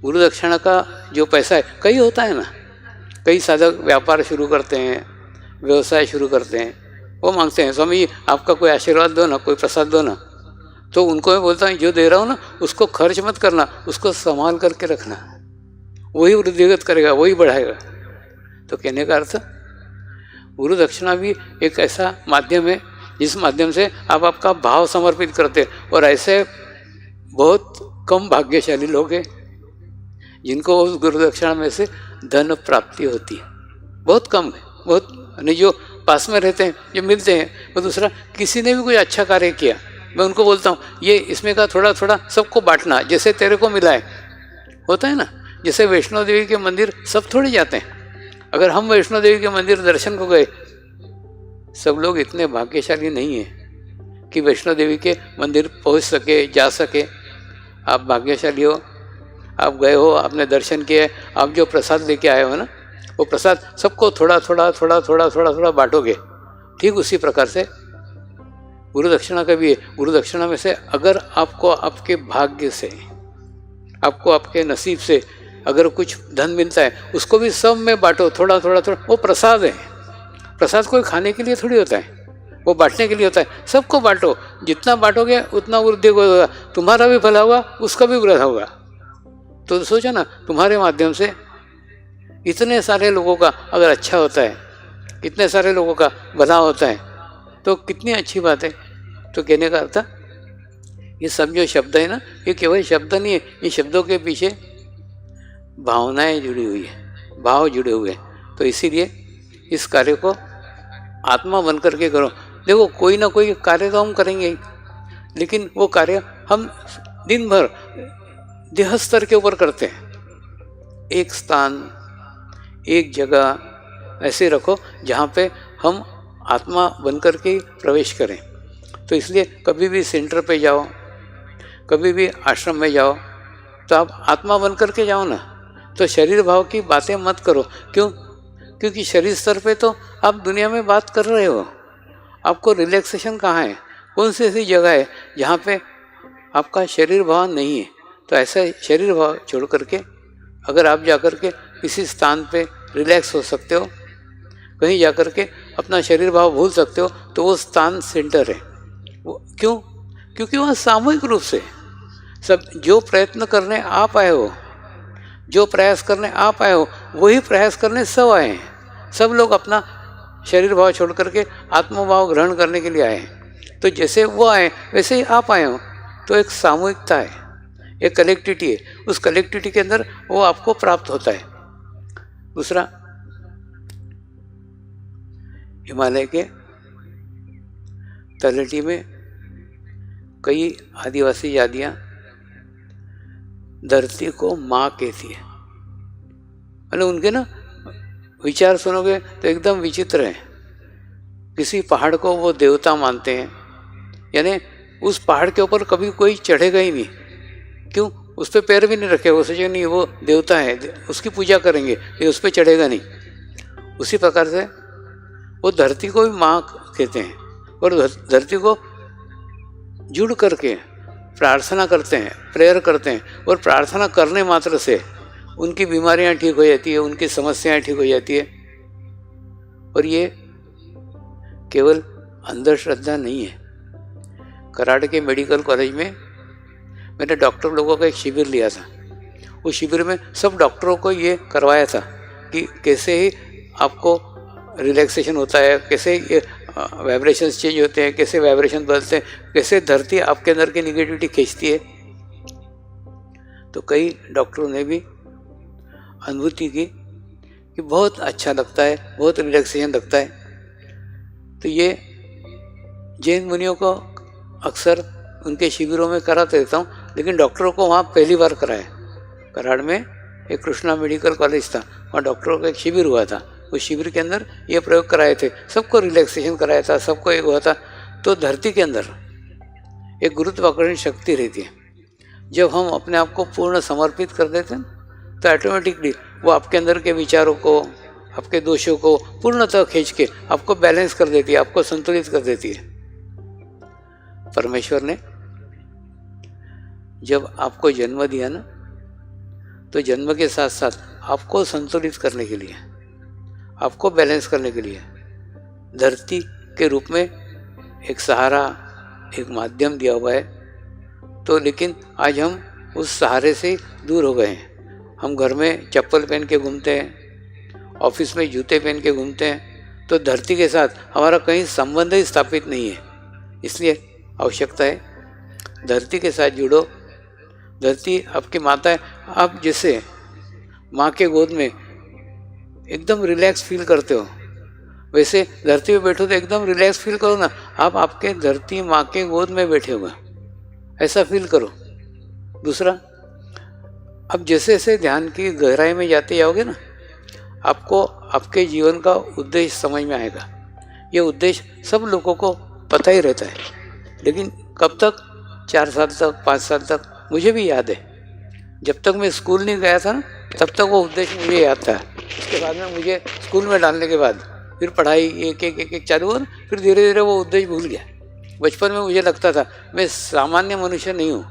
गुरु दक्षिणा का जो पैसा है, कई होता है ना, कई साधक व्यापार शुरू करते हैं, व्यवसाय शुरू करते हैं, वो मांगते हैं स्वामी जी आपका कोई आशीर्वाद दो ना, कोई प्रसाद दो ना। तो उनको मैं बोलता हूँ, जो दे रहा हूँ ना उसको खर्च मत करना, उसको संभाल करके रखना, वही वृद्धिगत करेगा, वही बढ़ाएगा। तो कहने का अर्थ, गुरु दक्षिणा भी एक ऐसा माध्यम है जिस माध्यम से आप आपका भाव समर्पित करते हैं। और ऐसे बहुत कम भाग्यशाली लोग हैं जिनको उस गुरु दक्षिणा में से धन प्राप्ति होती है, बहुत कम है, बहुत नहीं। जो पास में रहते हैं, जो मिलते हैं, वो दूसरा, किसी ने भी कोई अच्छा कार्य किया, मैं उनको बोलता हूँ ये इसमें का थोड़ा थोड़ा सबको बांटना, जैसे तेरे को मिला है। होता है ना, जैसे वैष्णो देवी के मंदिर सब थोड़े जाते हैं। अगर हम वैष्णो देवी के मंदिर दर्शन को गए, सब लोग इतने भाग्यशाली नहीं हैं कि वैष्णो देवी के मंदिर पहुंच सके, जा सके। आप भाग्यशाली हो, आप गए हो, आपने दर्शन किए, आप जो प्रसाद लेके आए हो ना, वो प्रसाद सबको थोड़ा थोड़ा थोड़ा थोड़ा थोड़ा थोड़ा बांटोगे। ठीक उसी प्रकार से गुरु दक्षिणा का भी है। गुरु दक्षिणा में से अगर आपको आपके भाग्य से, आपको आपके नसीब से अगर कुछ धन मिलता है, उसको भी सब में बांटो, थोड़ा थोड़ा थोड़ा। वो प्रसाद है, प्रसाद कोई खाने के लिए थोड़ी होता है, वो बांटने के लिए होता है। सबको बांटो, जितना बांटोगे उतना वृद्धि होगा, तुम्हारा भी भला होगा, उसका भी वृद्धि होगा। तो सोचो ना, तुम्हारे माध्यम से इतने सारे लोगों का अगर अच्छा होता है, इतने सारे लोगों का भला होता है, तो कितनी अच्छी बात है। तो कहने का अर्थ, ये सब जो शब्द है ना, ये केवल शब्द नहीं है, इन शब्दों के पीछे भावनाएं जुड़ी हुई है, भाव जुड़े हुए हैं। तो इसीलिए इस कार्य को आत्मा बन करके करो। देखो, कोई ना कोई कार्य तो हम करेंगे ही, लेकिन वो कार्य हम दिन भर देह स्तर के ऊपर करते हैं। एक स्थान, एक जगह ऐसे रखो जहाँ पे हम आत्मा बन करके ही प्रवेश करें। तो इसलिए कभी भी सेंटर पे जाओ, कभी भी आश्रम में जाओ, तो आप आत्मा बन करके जाओ ना। तो शरीर भाव की बातें मत करो। क्यों? क्योंकि शरीर स्तर पे तो आप दुनिया में बात कर रहे हो, आपको रिलैक्सेशन कहाँ है? कौन सी ऐसी जगह है जहाँ पे आपका शरीर भाव नहीं है? तो ऐसा शरीर भाव छोड़ करके अगर आप जा कर के किसी स्थान पे रिलैक्स हो सकते हो, कहीं जा कर के अपना शरीर भाव भूल सकते हो, तो वो स्थान सेंटर है। वो क्यों? क्योंकि वहाँ सामूहिक रूप से सब जो प्रयत्न करने आप आए हो, जो प्रयास करने आप आए हो, वही प्रयास करने सब आए हैं। सब लोग अपना शरीर भाव छोड़ करके आत्मभाव ग्रहण करने के लिए आए हैं। तो जैसे वो आए वैसे ही आप आए हो। तो एक सामूहिकता है, एक कलेक्टिविटी है, उस कलेक्टिविटी के अंदर वो आपको प्राप्त होता है। दूसरा, हिमालय के तलहटी में कई आदिवासी जातियाँ धरती को माँ कहती है। मतलब उनके ना विचार सुनोगे तो एकदम विचित्र है। किसी पहाड़ को वो देवता मानते हैं, यानी उस पहाड़ के ऊपर कभी कोई चढ़ेगा ही नहीं। क्यों? उस पर पैर भी नहीं रखे, वो सोचे नहीं वो देवता है, उसकी पूजा करेंगे, ये उस पर चढ़ेगा नहीं। उसी प्रकार से वो धरती को भी माँ कहते हैं और धरती को जुड़ करके प्रार्थना करते हैं, प्रेयर करते हैं, और प्रार्थना करने मात्र से उनकी बीमारियां ठीक हो जाती है, उनकी समस्याएं ठीक हो जाती है। और ये केवल अंधश्रद्धा नहीं है। कराड़ के मेडिकल कॉलेज में मैंने डॉक्टर लोगों का एक शिविर लिया था। उस शिविर में सब डॉक्टरों को ये करवाया था कि कैसे ही आपको रिलैक्सेशन होता है, कैसे ये वाइब्रेशंस चेंज होते हैं, कैसे वाइब्रेशन बदलते हैं, कैसे धरती आपके अंदर की निगेटिविटी खींचती है। तो कई डॉक्टरों ने भी अनुभूति की कि बहुत अच्छा लगता है, बहुत रिलैक्सेशन लगता है। तो ये जैन मुनियों को अक्सर उनके शिविरों में कराते रहता हूँ, लेकिन डॉक्टरों को वहाँ पहली बार कराया। कराड़ में एक कृष्णा मेडिकल कॉलेज था, वहाँ डॉक्टरों का एक शिविर हुआ था। उस शिविर के अंदर ये प्रयोग कराए थे, सबको रिलैक्सेशन कराया था, सबको एक हुआ था। तो धरती के अंदर एक गुरुत्वाकर्षण शक्ति रहती है। जब हम अपने आप को पूर्ण समर्पित कर देते हैं तो ऑटोमेटिकली वो आपके अंदर के विचारों को, आपके दोषों को पूर्णतः खींच के आपको बैलेंस कर देती है, आपको संतुलित कर देती है। परमेश्वर ने जब आपको जन्म दिया ना, तो जन्म के साथ साथ आपको संतुलित करने के लिए, आपको बैलेंस करने के लिए धरती के रूप में एक सहारा, एक माध्यम दिया हुआ है। तो लेकिन आज हम उस सहारे से दूर हो गए हैं। हम घर में चप्पल पहन के घूमते हैं, ऑफिस में जूते पहन के घूमते हैं, तो धरती के साथ हमारा कहीं संबंध ही स्थापित नहीं है। इसलिए आवश्यकता है धरती के साथ जुड़ो। धरती आपकी माता है। आप जैसे माँ के गोद में एकदम रिलैक्स फील करते हो, वैसे धरती पे बैठो तो एकदम रिलैक्स फील करो ना। आप आपके धरती माँ के गोद में बैठे हुए, ऐसा फील करो। दूसरा, अब जैसे जैसे ध्यान की गहराई में जाते जाओगे ना, आपको आपके जीवन का उद्देश्य समझ में आएगा। ये उद्देश्य सब लोगों को पता ही रहता है, लेकिन कब तक? 4 साल तक, 5 साल तक। मुझे भी याद है, जब तक मैं स्कूल नहीं गया था ना, तब तक वो उद्देश्य मुझे याद था। उसके बाद में मुझे स्कूल में डालने के बाद फिर पढ़ाई एक चालू हो, फिर धीरे धीरे वो उद्देश्य भूल गया। बचपन में मुझे लगता था मैं सामान्य मनुष्य नहीं हूँ,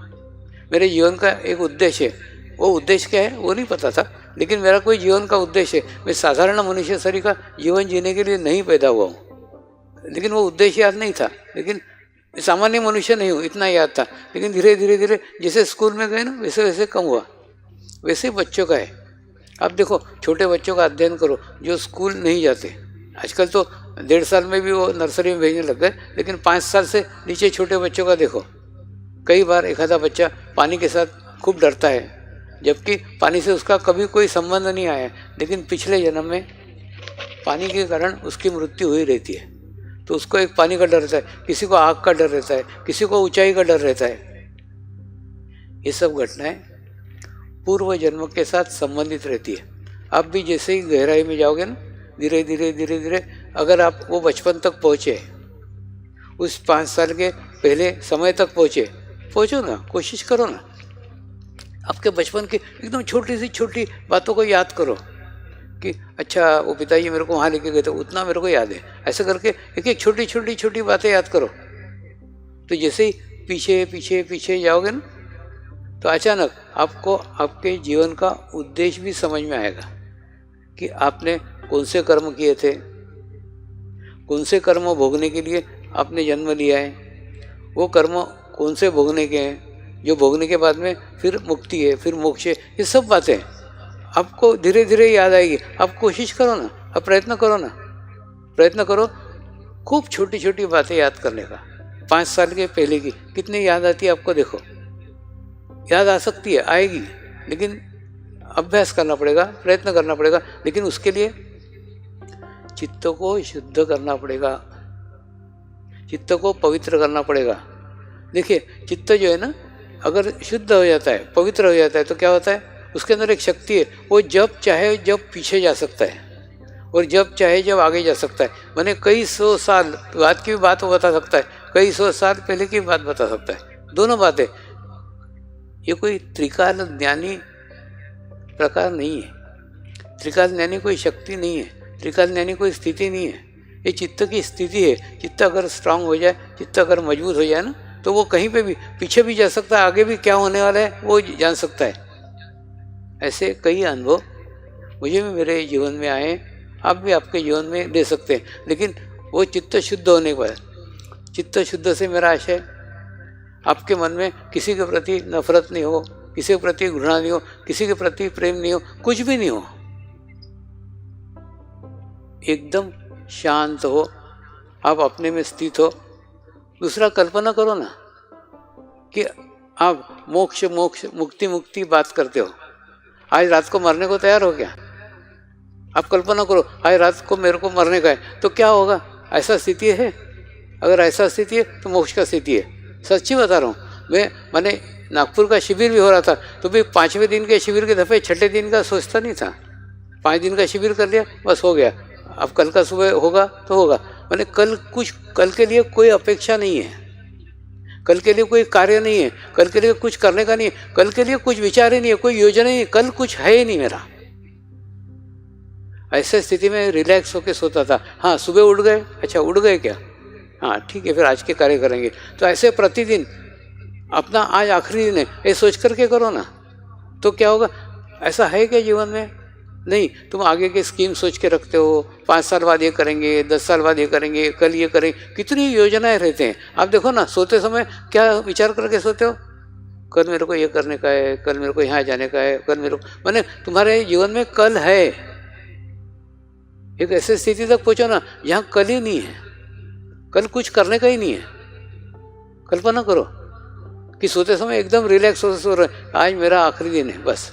मेरे जीवन का एक उद्देश्य है। वो उद्देश्य क्या है वो नहीं पता था, लेकिन मेरा कोई जीवन का उद्देश्य है। मैं साधारण मनुष्य शरीर का जीवन जीने के लिए नहीं पैदा हुआ हूँ, लेकिन वो उद्देश्य याद नहीं था। लेकिन सामान्य मनुष्य नहीं हूँ इतना याद था। लेकिन धीरे धीरे धीरे जैसे स्कूल में गए ना, वैसे वैसे कम हुआ। वैसे बच्चों का है। अब देखो, छोटे बच्चों का अध्ययन करो जो स्कूल नहीं जाते। आजकल तो 1.5 साल में भी वो नर्सरी में भेजने लग गए, लेकिन 5 साल से नीचे छोटे बच्चों का देखो। कई बार एक आधा बच्चा पानी के साथ खूब डरता है, जबकि पानी से उसका कभी कोई संबंध नहीं आया, लेकिन पिछले जन्म में पानी के कारण उसकी मृत्यु हुई रहती है। तो उसको एक पानी का डर रहता है, किसी को आग का डर रहता है, किसी को ऊंचाई का डर रहता है। ये सब घटनाएं पूर्व जन्म के साथ संबंधित रहती है। आप भी जैसे ही गहराई में जाओगे ना, धीरे धीरे धीरे धीरे अगर आप वो बचपन तक पहुँचे, उस 5 साल के पहले समय तक पहुँचो ना, कोशिश करो ना। आपके बचपन की एकदम छोटी सी छोटी बातों को याद करो कि अच्छा वो पिताजी मेरे को वहाँ लेके गए थे, उतना मेरे को याद है। ऐसे करके एक एक छोटी छोटी छोटी बातें याद करो। तो जैसे ही पीछे पीछे पीछे जाओगे ना, तो अचानक आपको आपके जीवन का उद्देश्य भी समझ में आएगा कि आपने कौन से कर्म किए थे, कौन से कर्म भोगने के लिए आपने जन्म लिया है, वो कर्म कौन से भोगने के हैं, जो भोगने के बाद में फिर मुक्ति है, फिर मोक्ष है। ये सब बातें आपको धीरे धीरे याद आएगी। आप कोशिश करो ना, आप प्रयत्न करो खूब छोटी छोटी बातें याद करने का। 5 साल के पहले की कितनी याद आती है आपको, देखो। याद आ सकती है, आएगी, लेकिन अभ्यास करना पड़ेगा, प्रयत्न करना पड़ेगा। लेकिन उसके लिए चित्त को शुद्ध करना पड़ेगा। चित्त को पवित्र करना पड़ेगा। देखिए चित्त जो है ना, अगर शुद्ध हो जाता है, पवित्र हो जाता है, तो क्या होता है, उसके अंदर एक शक्ति है, वो जब चाहे जब पीछे जा सकता है और जब चाहे जब आगे जा सकता है। मैंने कई सौ साल बाद की भी बात वो बता सकता है, कई सौ साल पहले की बात बता सकता है, दोनों बातें। ये कोई त्रिकाल ज्ञानी प्रकार नहीं है, त्रिकाल ज्ञानी कोई शक्ति नहीं है, त्रिकाल ज्ञानी कोई स्थिति नहीं है। ये चित्त की स्थिति है। चित्त अगर स्ट्रांग हो जाए, चित्त अगर मजबूत हो जाए ना, तो वो कहीं पे भी पीछे भी जा सकता है, आगे भी क्या होने वाला है वो जान सकता है। ऐसे कई अनुभव मुझे भी मेरे जीवन में आए, आप भी आपके जीवन में ले सकते हैं। लेकिन वो चित्त शुद्ध होने पर, चित्त शुद्ध से मेरा आशय आपके मन में किसी के प्रति नफरत नहीं हो, किसी के प्रति घृणा नहीं हो, किसी के प्रति प्रेम नहीं हो, कुछ भी नहीं हो, एकदम शांत हो, आप अपने में स्थित हो। दूसरा कल्पना करो ना कि आप मोक्ष मोक्ष मुक्ति मुक्ति बात करते हो, आज रात को मरने को तैयार हो क्या? आप कल्पना करो आज रात को मेरे को मरने का है, तो क्या होगा? ऐसा स्थिति है? अगर ऐसा स्थिति है तो मोक्ष का स्थिति है। सच्ची बता रहा हूँ मैंने नागपुर का शिविर भी हो रहा था, तो भी 5वें दिन के शिविर के दफ़े 6ठे दिन का सोचता नहीं था। 5 दिन का शिविर कर लिया, बस हो गया। अब कल का सुबह होगा तो होगा। मैंने कल के लिए कोई अपेक्षा नहीं है, कल के लिए कोई कार्य नहीं है, कल के लिए कुछ करने का नहीं है, कल के लिए कुछ विचार ही नहीं है, कोई योजना नहीं है, कल कुछ है ही नहीं मेरा। ऐसे स्थिति में रिलैक्स होके सोता था। हाँ सुबह उठ गए, अच्छा उठ गए क्या, हाँ ठीक है फिर आज के कार्य करेंगे। तो ऐसे प्रतिदिन अपना आज आखिरी दिन है ये सोच करके करो ना, तो क्या होगा? ऐसा है क्या जीवन में? नहीं, तुम आगे के स्कीम सोच के रखते हो, 5 साल बाद ये करेंगे, 10 साल बाद ये करेंगे, कल ये करेंगे, कितनी योजनाएं रहते हैं। आप देखो ना, सोते समय क्या विचार करके सोते हो? कल मेरे को ये करने का है, कल मेरे को यहाँ जाने का है, कल मेरे को, मैंने तुम्हारे जीवन में कल है। एक ऐसी स्थिति तक पहुँचो ना जहाँ कल ही नहीं है, कल कुछ करने का ही नहीं है। कल्पना करो कि सोते समय एकदम रिलैक्स हो सो रहे, आज मेरा आखिरी दिन है, बस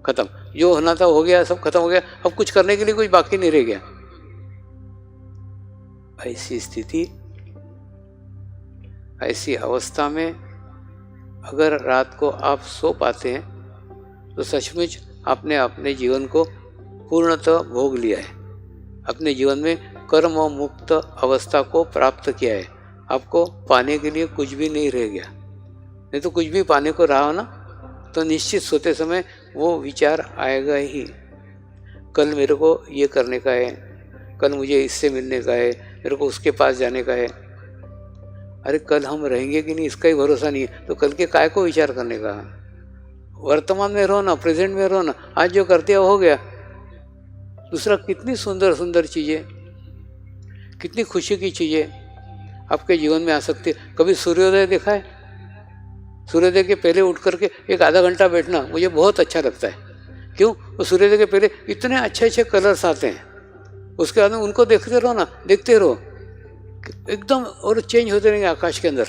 खत्म, जो होना था हो गया, सब खत्म हो गया, अब कुछ करने के लिए कुछ बाकी नहीं रह गया। ऐसी स्थिति, ऐसी अवस्था में अगर रात को आप सो पाते हैं तो सचमुच आपने अपने जीवन को पूर्णतः भोग लिया है, अपने जीवन में कर्म मुक्त अवस्था को प्राप्त किया है। आपको पाने के लिए कुछ भी नहीं रह गया। नहीं तो कुछ भी पाने को रहा हो ना, तो निश्चित सोते समय वो विचार आएगा ही, कल मेरे को ये करने का है, कल मुझे इससे मिलने का है, मेरे को उसके पास जाने का है। अरे कल हम रहेंगे कि नहीं इसका ही भरोसा नहीं है, तो कल के काय को विचार करने का? वर्तमान में रहो ना, प्रेजेंट में रहो ना, आज जो करते हो गया। दूसरा, कितनी सुंदर सुंदर चीज़ें, कितनी खुशी की चीज़ें आपके जीवन में आ सकती है। कभी सूर्योदय देखा है? सूर्योदय के पहले उठ करके एक आधा घंटा बैठना मुझे बहुत अच्छा लगता है। क्यों? वो सूर्योदय के पहले इतने अच्छे अच्छे कलर्स आते हैं, उसके बाद में उनको देखते रहो ना, देखते रहो एकदम, और चेंज होते रहेंगे आकाश के अंदर।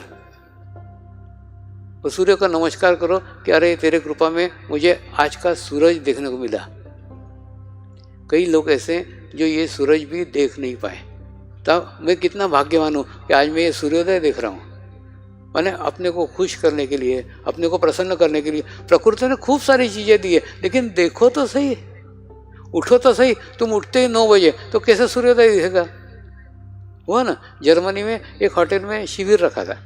और सूर्य का नमस्कार करो कि अरे तेरे कृपा में मुझे आज का सूरज देखने को मिला। कई लोग ऐसे हैं जो ये सूरज भी देख नहीं पाए। तब मैं कितना भाग्यवान हूँ कि आज मैं ये सूर्योदय देख रहा हूँ। मैंने अपने को खुश करने के लिए, अपने को प्रसन्न करने के लिए प्रकृति ने खूब सारी चीज़ें दी है, लेकिन देखो तो सही, उठो तो सही। तुम उठते ही 9 बजे तो कैसे सूर्योदय दिखेगा? हुआ ना, जर्मनी में एक होटल में शिविर रखा था।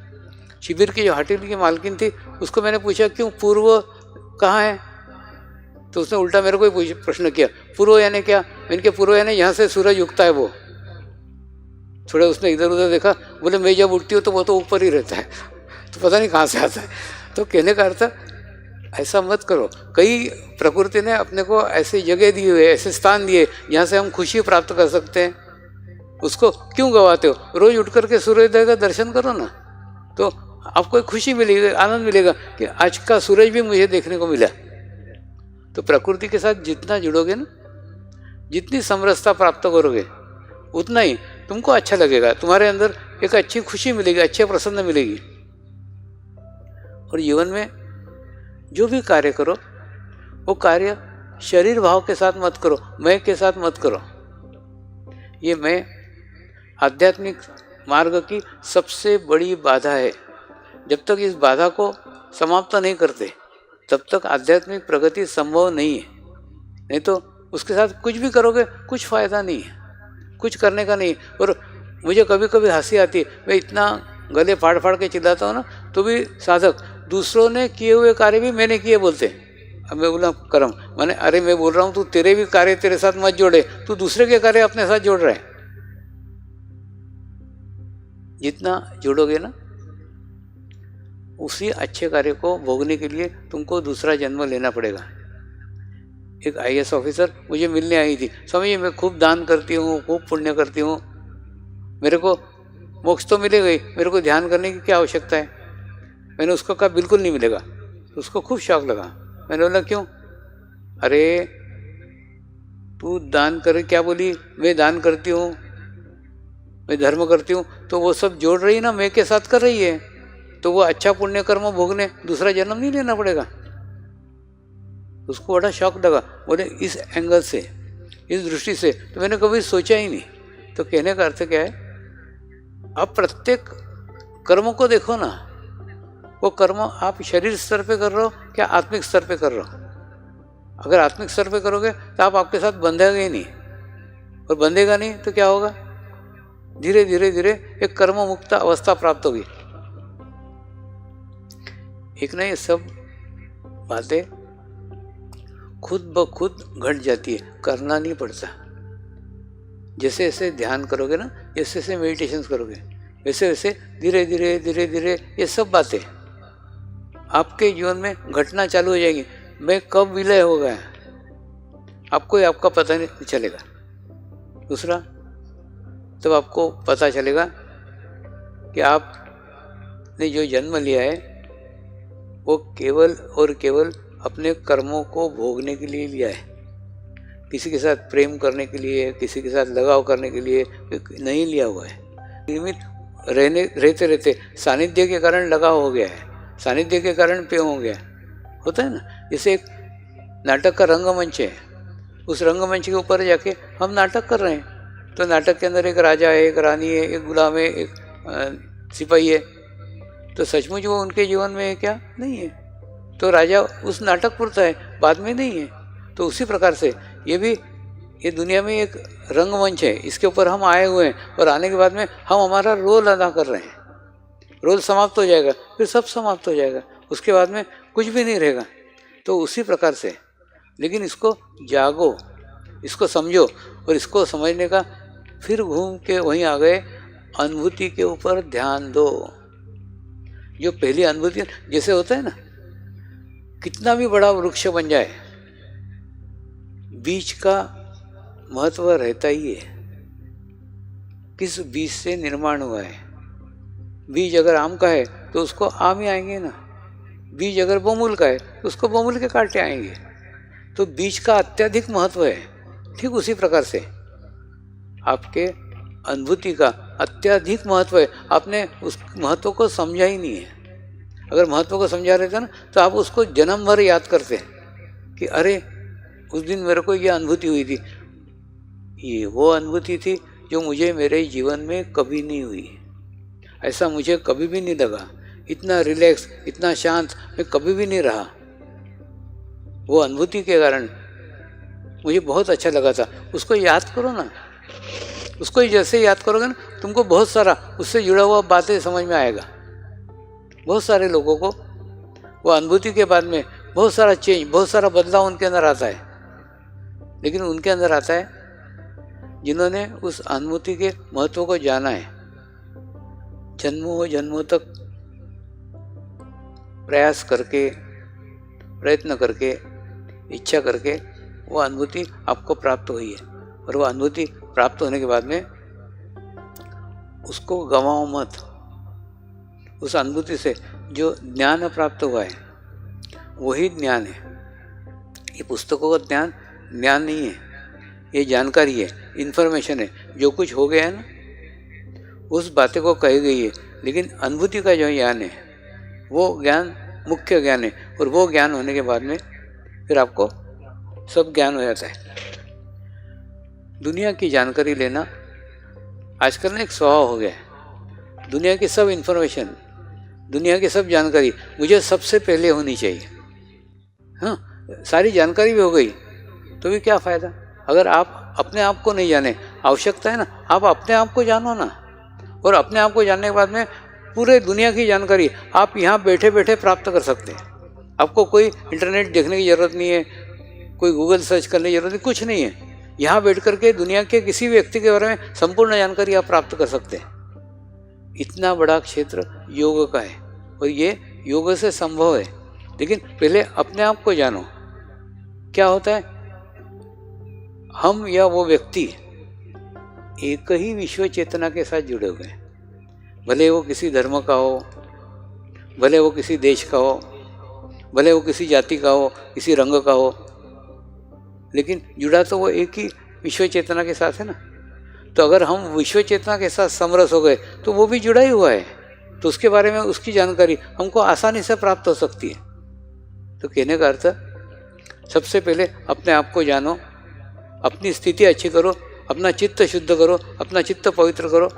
शिविर की जो होटल की मालकिन थी, उसको मैंने पूछा क्यों पूर्व कहाँ है? तो उसने उल्टा मेरे को ही प्रश्न किया, पूर्व यानी क्या? मैंने कहा पूर्व यानी यहाँ से सूरज उगता है। वो थोड़ा उसने इधर उधर देखा, बोले मैं जब उठती हूँ तो वो तो ऊपर ही रहता है, तो पता नहीं कहाँ से आता है। तो कहने का अर्थ, ऐसा मत करो। कई प्रकृति ने अपने को ऐसी जगह दी हुई है, ऐसे स्थान दिए जहाँ से हम खुशी प्राप्त कर सकते हैं, उसको क्यों गवाते हो? रोज उठ करके सूर्योदय का दर्शन करो ना, तो आपको एक खुशी मिलेगी, आनंद मिलेगा कि आज का सूरज भी मुझे देखने को मिला। तो प्रकृति के साथ जितना जुड़ोगे ना, जितनी समरसता प्राप्त करोगे, उतना ही तुमको अच्छा लगेगा, तुम्हारे अंदर एक अच्छी खुशी मिलेगी, अच्छे प्रसन्न मिलेगी। और जीवन में जो भी कार्य करो, वो कार्य शरीर भाव के साथ मत करो, मैं के साथ मत करो। ये मैं आध्यात्मिक मार्ग की सबसे बड़ी बाधा है। जब तक इस बाधा को समाप्त नहीं करते तब तक आध्यात्मिक प्रगति संभव नहीं है। नहीं तो उसके साथ कुछ भी करोगे कुछ फायदा नहीं है, कुछ करने का नहीं। और मुझे कभी कभी हंसी आती है, मैं इतना गले फाड़ फाड़ के चिल्लाता हूँ ना, तो भी साधक दूसरों ने किए हुए कार्य भी मैंने किए बोलते हैं। अब मैं बोला कर्म, मैंने अरे मैं बोल रहा हूँ तू तेरे भी कार्य तेरे साथ मत जोड़े, तू दूसरे के कार्य अपने साथ जोड़ रहा है। जितना जोड़ोगे ना उसी अच्छे कार्य को भोगने के लिए तुमको दूसरा जन्म लेना पड़ेगा। एक IAS ऑफिसर मुझे मिलने आई थी, समझिए मैं खूब दान करती हूँ, खूब पुण्य करती हूँ, मेरे को मोक्ष तो मिलेगा ही, मेरे को ध्यान करने की क्या आवश्यकता है। मैंने उसको कहा बिल्कुल नहीं मिलेगा। तो उसको खूब शौक लगा। मैंने बोला क्यों? अरे तू दान करे, क्या बोली? मैं दान करती हूँ, मैं धर्म करती हूँ, तो वो सब जोड़ रही ना, मैं के साथ कर रही है, तो वो अच्छा पुण्य कर्म भोगने दूसरा जन्म नहीं लेना पड़ेगा। उसको बड़ा शौक लगा। बोले इस एंगल से, इस दृष्टि से तो मैंने कभी सोचा ही नहीं। तो कहने का अर्थ क्या है, अब प्रत्येक कर्म को देखो ना, वो कर्म आप शरीर स्तर पे कर रहे हो क्या आत्मिक स्तर पे कर रहे हो। अगर आत्मिक स्तर पे करोगे तो आप आपके साथ बंधेगा ही नहीं, और बंधेगा नहीं तो क्या होगा, धीरे धीरे धीरे एक कर्म मुक्त अवस्था प्राप्त होगी। एक ना ये सब बातें खुद ब खुद घट जाती है, करना नहीं पड़ता। जैसे जैसे ध्यान करोगे ना, जैसे जैसे मेडिटेशन करोगे, वैसे वैसे धीरे धीरे धीरे धीरे ये सब बातें आपके जीवन में घटना चालू हो जाएगी। मैं कब विलय हो गया आपको ही आपका पता नहीं चलेगा। दूसरा, तब आपको पता चलेगा कि आपने जो जन्म लिया है वो केवल और केवल अपने कर्मों को भोगने के लिए लिया है। किसी के साथ प्रेम करने के लिए, किसी के साथ लगाव करने के लिए नहीं लिया हुआ है। नियमित रहते रहते सानिध्य के कारण लगाव हो गया है, सानिध्य के कारण प्रेम हो गया। होता है ना, जैसे एक नाटक का रंगमंच है, उस रंगमंच के ऊपर जाके हम नाटक कर रहे हैं, तो नाटक के अंदर एक राजा है, एक रानी है, एक गुलाम है, एक सिपाही है, तो सचमुच वो उनके जीवन में है क्या? नहीं है। तो राजा उस नाटक पुरता है, बाद में नहीं है। तो उसी प्रकार से ये दुनिया में एक रंगमंच है, इसके ऊपर हम आए हुए हैं, और आने के बाद में हम हमारा रोल अदा कर रहे हैं। रोल समाप्त हो जाएगा, फिर सब समाप्त हो जाएगा, उसके बाद में कुछ भी नहीं रहेगा। तो उसी प्रकार से, लेकिन इसको जागो, इसको समझो, और इसको समझने का फिर घूम के वहीं आ गए, अनुभूति के ऊपर ध्यान दो। जो पहली अनुभूति जैसे होता है ना, कितना भी बड़ा वृक्ष बन जाए, बीज का महत्व रहता ही है। किस बीज से निर्माण हुआ है। बीज अगर आम का है तो उसको आम ही आएंगे ना, बीज अगर बमुल का है तो उसको बमुल के कांटे आएंगे। तो बीज का अत्यधिक महत्व है। ठीक उसी प्रकार से आपके अनुभूति का अत्यधिक महत्व है। आपने उस महत्व को समझा ही नहीं है। अगर महत्व को समझा रहते ना तो आप उसको जन्म भर याद करते हैं कि अरे उस दिन मेरे को यह अनुभूति हुई थी। ये वो अनुभूति थी जो मुझे मेरे जीवन में कभी नहीं हुई। ऐसा मुझे कभी भी नहीं लगा, इतना रिलैक्स, इतना शांत मैं कभी भी नहीं रहा। वो अनुभूति के कारण मुझे बहुत अच्छा लगा था। उसको याद करो ना, उसको जैसे याद करोगे ना, तुमको बहुत सारा उससे जुड़ा हुआ बातें समझ में आएगा। बहुत सारे लोगों को वो अनुभूति के बाद में बहुत सारा चेंज, बहुत सारा बदलाव उनके अंदर आता है। लेकिन उनके अंदर आता है जिन्होंने उस अनुभूति के महत्व को जाना है। जन्मों जन्मों तक प्रयास करके, प्रयत्न करके, इच्छा करके वो अनुभूति आपको प्राप्त हुई है। और वो अनुभूति प्राप्त होने के बाद में उसको गंवाओ मत। उस अनुभूति से जो ज्ञान प्राप्त हुआ है वही ज्ञान है। ये पुस्तकों का ज्ञान ज्ञान नहीं है, ये जानकारी है, इन्फॉर्मेशन है। जो कुछ हो गया है ना, उस बातें को कही गई है। लेकिन अनुभूति का जो ज्ञान है वो ज्ञान मुख्य ज्ञान है। और वो ज्ञान होने के बाद में फिर आपको सब ज्ञान हो जाता है। दुनिया की जानकारी लेना आजकल ना एक स्वभाव हो गया है। दुनिया की सब इन्फॉर्मेशन, दुनिया की सब जानकारी मुझे सबसे पहले होनी चाहिए। हाँ, सारी जानकारी भी हो गई तो भी क्या फ़ायदा अगर आप अपने आप को नहीं जाने। आवश्यकता है ना, आप अपने आप को जानो ना, और अपने आप को जानने के बाद में पूरे दुनिया की जानकारी आप यहाँ बैठे बैठे प्राप्त कर सकते हैं। आपको कोई इंटरनेट देखने की ज़रूरत नहीं है, कोई गूगल सर्च करने की ज़रूरत नहीं, कुछ नहीं है। यहाँ बैठ कर के दुनिया के किसी भी व्यक्ति के बारे में संपूर्ण जानकारी आप प्राप्त कर सकते हैं। इतना बड़ा क्षेत्र योग का है और ये योग से संभव है। लेकिन पहले अपने आप को जानो। क्या होता है, हम या वो व्यक्ति एक ही विश्व चेतना के साथ जुड़े हुए हैं, भले वो किसी धर्म का हो, भले वो किसी देश का हो, भले वो किसी जाति का हो, किसी रंग का हो, लेकिन जुड़ा तो वो एक ही विश्व चेतना के साथ है ना। तो अगर हम विश्व चेतना के साथ समरस हो गए तो वो भी जुड़ा ही हुआ है, तो उसके बारे में उसकी जानकारी हमको आसानी से प्राप्त हो सकती है। तो कहने का अर्थ, सबसे पहले अपने आप को जानो, अपनी स्थिति अच्छी करो, अपना चित्त शुद्ध करो, अपना चित्त पवित्र करो।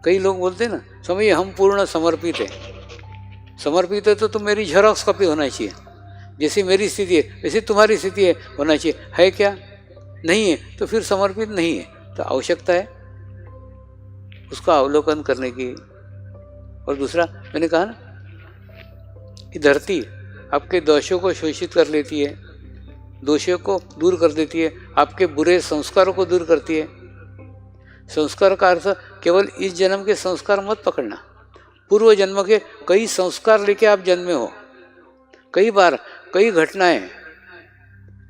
कई लोग बोलते हैं ना, समझिए हम पूर्ण समर्पित है। समर्पित है तो मेरी झेरॉक्स कॉपी होना चाहिए, जैसी मेरी स्थिति है वैसी तुम्हारी स्थिति है होना चाहिए। है क्या? नहीं है, तो फिर समर्पित नहीं है। तो आवश्यकता है उसका अवलोकन करने की। और दूसरा, मैंने कहा ना कि धरती आपके दोषों को शोषित कर लेती है, दोषों को दूर कर देती है, आपके बुरे संस्कारों को दूर करती है। संस्कार का अर्थ केवल इस जन्म के संस्कार मत पकड़ना, पूर्व जन्म के कई संस्कार लेके आप जन्मे हो। कई बार कई घटनाएं,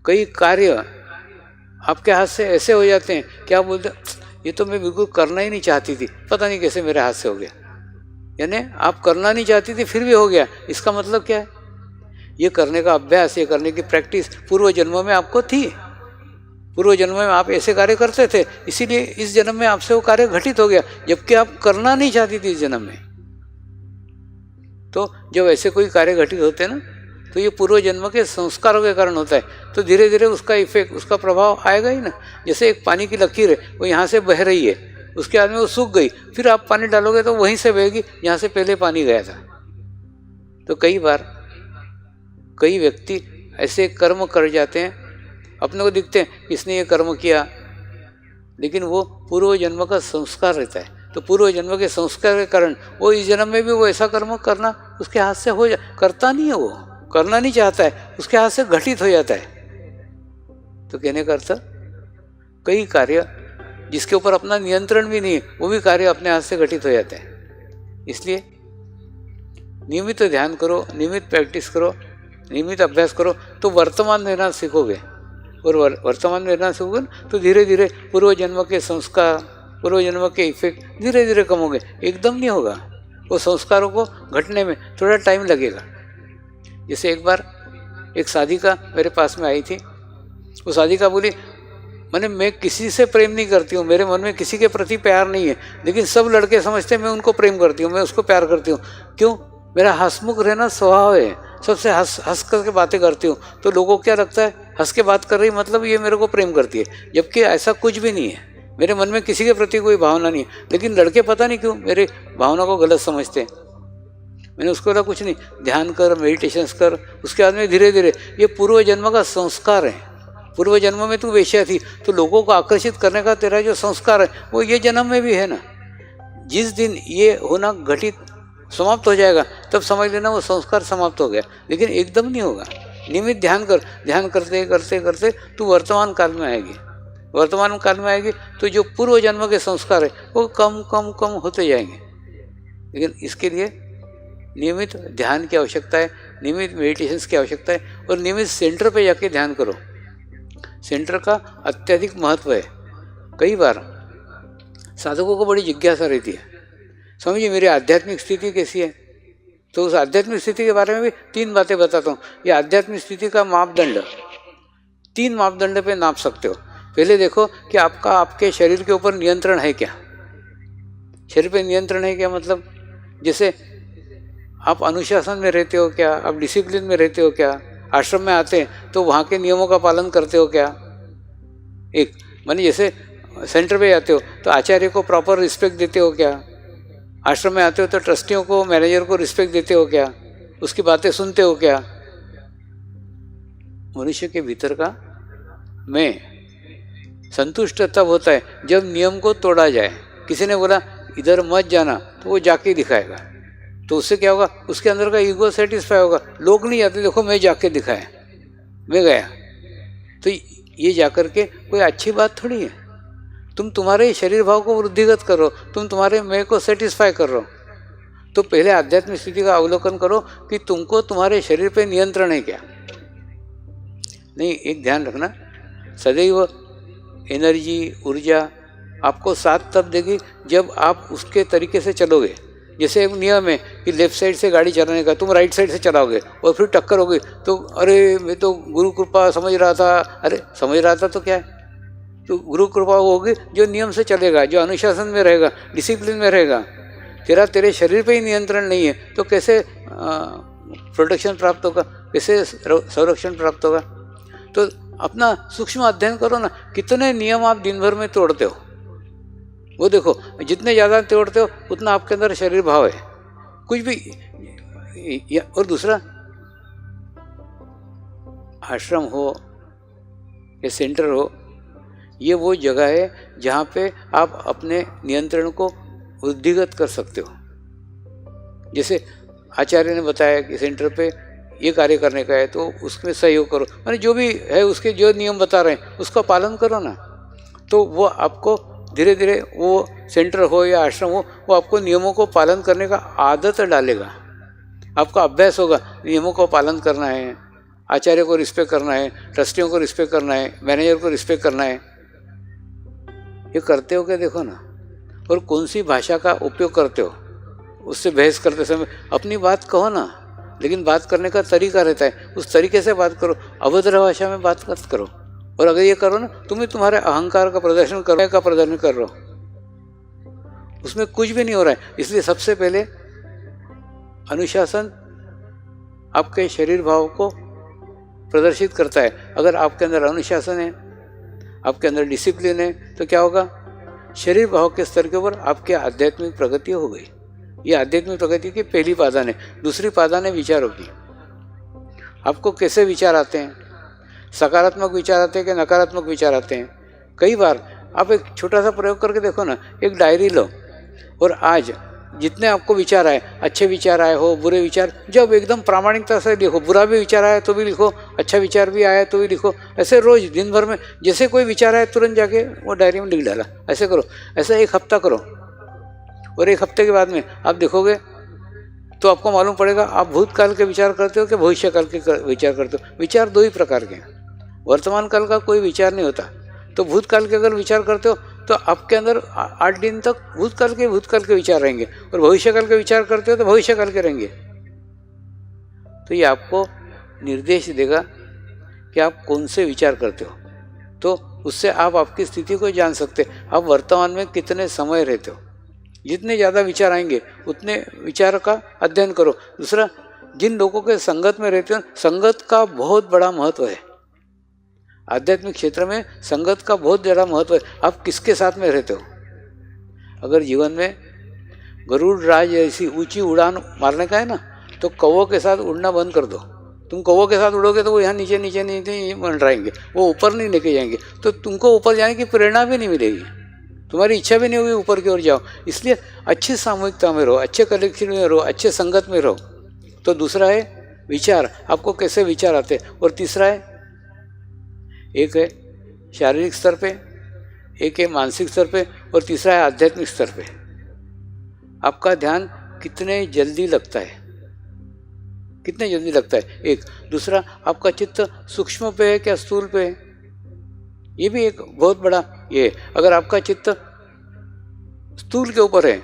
कई कार्य आपके हाथ से ऐसे हो जाते हैं कि आप बोलते ये तो मैं बिल्कुल करना ही नहीं चाहती थी, पता नहीं कैसे मेरे हाथ से हो गया। यानी आप करना नहीं चाहती थी फिर भी हो गया। इसका मतलब क्या है? ये करने का अभ्यास, ये करने की प्रैक्टिस पूर्व जन्म में आपको थी। पूर्व जन्म में आप ऐसे कार्य करते थे, इसीलिए इस जन्म में आपसे वो कार्य घटित हो गया, जबकि आप करना नहीं चाहती थी इस जन्म में। तो जब ऐसे कोई कार्य घटित होते हैं ना, तो ये पूर्व जन्म के संस्कारों के कारण होता है। तो धीरे धीरे उसका इफेक्ट, उसका प्रभाव आएगा ही ना। जैसे एक पानी की लकीर है, वो यहाँ से बह रही है, उसके बाद में वो सूख गई, फिर आप पानी डालोगे तो वहीं से बहेगी जहाँ से पहले पानी गया था। तो कई बार कई व्यक्ति ऐसे कर्म कर जाते हैं, अपने को दिखते हैं इसने ये कर्म किया, लेकिन वो पूर्व जन्म का संस्कार रहता है। तो पूर्व जन्म के संस्कार के कारण वो इस जन्म में भी वो ऐसा कर्म करना उसके हाथ से हो करता नहीं है, वो करना नहीं चाहता है, उसके हाथ से घटित हो जाता है। तो कहने का अर्थ, कई कार्य जिसके ऊपर अपना नियंत्रण भी नहीं है, वो भी कार्य अपने हाथ से घटित हो जाते हैं। इसलिए नियमित ध्यान करो, नियमित प्रैक्टिस करो, नियमित अभ्यास करो, तो वर्तमान में रहना सीखोगे। और वर्तमान में रहना सीखोगे तो धीरे धीरे पूर्व जन्म के संस्कार, पूर्व जन्म के इफेक्ट धीरे धीरे कम होंगे। एकदम नहीं होगा, वो संस्कारों को घटने में थोड़ा टाइम लगेगा। जैसे एक बार एक साधिका मेरे पास में आई थी। वो साधिका बोली, मैं किसी से प्रेम नहीं करती हूँ, मेरे मन में किसी के प्रति प्यार नहीं है, लेकिन सब लड़के समझते हैं मैं उनको प्रेम करती हूँ, मैं उसको प्यार करती हूँ। क्यों? मेरा हंसमुख रहना स्वभाव है, सबसे हंस करके बातें करती हूँ, तो लोगों को क्या लगता है हंस के बात कर रही मतलब ये मेरे को प्रेम करती है, जबकि ऐसा कुछ भी नहीं है। मेरे मन में किसी के प्रति कोई भावना नहीं है, लेकिन लड़के पता नहीं क्यों मेरे भावना को गलत समझते हैं। मैंने उसको बोला कुछ नहीं, ध्यान कर, मेडिटेशंस कर, उसके बाद में धीरे धीरे, ये पूर्व जन्म का संस्कार है। पूर्व जन्म में तू वेश्या थी, तो लोगों को आकर्षित करने का तेरा जो संस्कार है वो ये जन्म में भी है ना। जिस दिन ये होना घटित समाप्त हो जाएगा तब समझ लेना वो संस्कार समाप्त हो गया, लेकिन एकदम नहीं होगा। नियमित ध्यान कर, ध्यान करते करते करते तू वर्तमान काल में आएगी। वर्तमान काल में आएगी तो जो पूर्व जन्म के संस्कार है वो कम कम कम होते जाएंगे। लेकिन इसके लिए नियमित ध्यान की आवश्यकता है, नियमित मेडिटेशंस की आवश्यकता है, और नियमित सेंटर पे जाके ध्यान करो। सेंटर का अत्यधिक महत्व है। कई बार साधकों को बड़ी जिज्ञासा रहती है, समझिए मेरी आध्यात्मिक स्थिति कैसी है। तो उस आध्यात्मिक स्थिति के बारे में भी 3 बातें बताता हूँ। ये आध्यात्मिक स्थिति का मापदंड 3 मापदंड पे नाप सकते हो। पहले देखो कि आपका आपके शरीर के ऊपर नियंत्रण है क्या। शरीर पे नियंत्रण है क्या मतलब, जैसे आप अनुशासन में रहते हो क्या, आप डिसिप्लिन में रहते हो क्या, आश्रम में आते हैं तो वहाँ के नियमों का पालन करते हो क्या। एक जैसे सेंटर पे जाते हो तो आचार्य को प्रॉपर रिस्पेक्ट देते हो क्या, आश्रम में आते हो तो ट्रस्टियों को, मैनेजर को रिस्पेक्ट देते हो क्या? उसकी बातें सुनते हो क्या? मनुष्य के भीतर का मैं संतुष्ट तब होता है जब नियम को तोड़ा जाए। किसी ने बोला इधर मत जाना, तो वो जाके दिखाएगा, तो उससे क्या होगा? उसके अंदर का ईगो सेटिस्फाई होगा। लोग नहीं जाते, देखो मैं जाके दिखाया, मैं गया, तो ये जाकर के कोई अच्छी बात थोड़ी है। तुम तुम्हारे शरीर भाव को वृद्धिगत करो, तुम तुम्हारे मैं को सेटिस्फाई कर रहे हो। तो पहले आध्यात्मिक स्थिति का अवलोकन करो कि तुमको तुम्हारे शरीर पे नियंत्रण है क्या। नहीं, एक ध्यान रखना, सदैव एनर्जी, ऊर्जा आपको साथ तब देगी जब आप उसके तरीके से चलोगे। जैसे एक नियम है कि लेफ्ट साइड से गाड़ी चलाने का, तुम राइट साइड से चलाओगे और फिर टक्कर होगी तो अरे मैं तो गुरु कृपा समझ रहा था। अरे समझ रहा था तो क्या है? तो गुरु कृपा होगी जो नियम से चलेगा, जो अनुशासन में रहेगा, डिसिप्लिन में रहेगा। तेरे शरीर पे ही नियंत्रण नहीं है तो कैसे प्रोटेक्शन प्राप्त होगा, कैसे संरक्षण प्राप्त होगा? तो अपना सूक्ष्म अध्ययन करो ना, कितने नियम आप दिन भर में तोड़ते हो। वो देखो, जितने ज़्यादा तोड़ते हो उतना आपके अंदर शरीर भाव है कुछ भी। और दूसरा, आश्रम हो या सेंटर हो, ये वो जगह है जहाँ पे आप अपने नियंत्रण को वृद्धिगत कर सकते हो। जैसे आचार्य ने बताया कि सेंटर पे ये कार्य करने का है तो उसमें सहयोग करो, माने जो भी है उसके जो नियम बता रहे हैं उसका पालन करो ना। तो वो आपको धीरे धीरे, वो सेंटर हो या आश्रम हो, वो आपको नियमों को पालन करने का आदत डालेगा। आपका अभ्यास होगा, नियमों को पालन करना है, आचार्य को रिस्पेक्ट करना है, ट्रस्टियों को रिस्पेक्ट करना है, मैनेजर को रिस्पेक्ट करना है। ये करते हो क्या? देखो ना। और कौन सी भाषा का उपयोग करते हो, उससे बहस करते समय अपनी बात कहो ना, लेकिन बात करने का तरीका रहता है, उस तरीके से बात करो। अभद्र भाषा में बात मत करो। और अगर ये करो ना, तुम्हें तुम्हारे अहंकार का प्रदर्शन कर रहे हो, उसमें कुछ भी नहीं हो रहा है। इसलिए सबसे पहले अनुशासन आपके शरीर भाव को प्रदर्शित करता है। अगर आपके अंदर अनुशासन है, आपके अंदर डिसिप्लिन है, तो क्या होगा? शरीर भाव के स्तर के ऊपर आपकी आध्यात्मिक प्रगति हो गई। ये आध्यात्मिक प्रगति की पहली पादान है। दूसरी पादान है विचारों की। आपको कैसे विचार आते हैं? सकारात्मक विचार आते हैं कि नकारात्मक विचार आते हैं? कई बार आप एक छोटा सा प्रयोग करके देखो ना, एक डायरी लो और आज जितने आपको विचार आए, अच्छे विचार आए हो, बुरे विचार, जब एकदम प्रामाणिकता से लिखो। बुरा भी विचार आया तो भी लिखो, अच्छा विचार भी आया तो भी लिखो। ऐसे रोज दिन भर में जैसे कोई विचार आए तुरंत जाके वो डायरी में लिख डाला। ऐसे करो, ऐसा एक हफ्ता करो। और एक हफ्ते के बाद में आप देखोगे तो आपको मालूम पड़ेगा आप भूतकाल के विचार करते हो कि भविष्य काल के विचार करते हो। विचार दो ही प्रकार के हैं, वर्तमान काल का कोई विचार नहीं होता। तो भूतकाल के अगर विचार करते हो तो आपके अंदर 8 दिन तक भूतकाल के विचार रहेंगे, और भविष्यकाल के विचार करते हो तो भविष्यकाल के रहेंगे। तो ये आपको निर्देश देगा कि आप कौन से विचार करते हो। तो उससे आप आपकी स्थिति को जान सकते, आप वर्तमान में कितने समय रहते हो। जितने ज़्यादा विचार आएंगे उतने विचार का अध्ययन करो। दूसरा, जिन लोगों के संगत में रहते हो, संगत का बहुत बड़ा महत्व है। आध्यात्मिक क्षेत्र में संगत का बहुत ज़्यादा महत्व है। आप किसके साथ में रहते हो? अगर जीवन में गरुड़ राज ऐसी ऊंची उड़ान मारने का है ना, तो कौवों के साथ उड़ना बंद कर दो। तुम कौवों के साथ उड़ोगे तो वो यहाँ नीचे नीचे नीचे मंडराएंगे, वो ऊपर नहीं लेके जाएंगे, तो तुमको ऊपर जाने की प्रेरणा भी नहीं मिलेगी, तुम्हारी इच्छा भी नहीं होगी ऊपर की ओर जाओ। इसलिए अच्छी सामूहिकता में रहो, अच्छे कलेक्शन में रहो, अच्छे संगत में रहो। तो दूसरा है विचार, आपको कैसे विचार आते। और तीसरा है, एक है शारीरिक स्तर पे, एक है मानसिक स्तर पे, और तीसरा है आध्यात्मिक स्तर पे। आपका ध्यान कितने जल्दी लगता है, कितने जल्दी लगता है। एक दूसरा, आपका चित्त सूक्ष्म पे है क्या स्थूल पे है, ये भी एक बहुत बड़ा ये। अगर आपका चित्त स्थूल के ऊपर है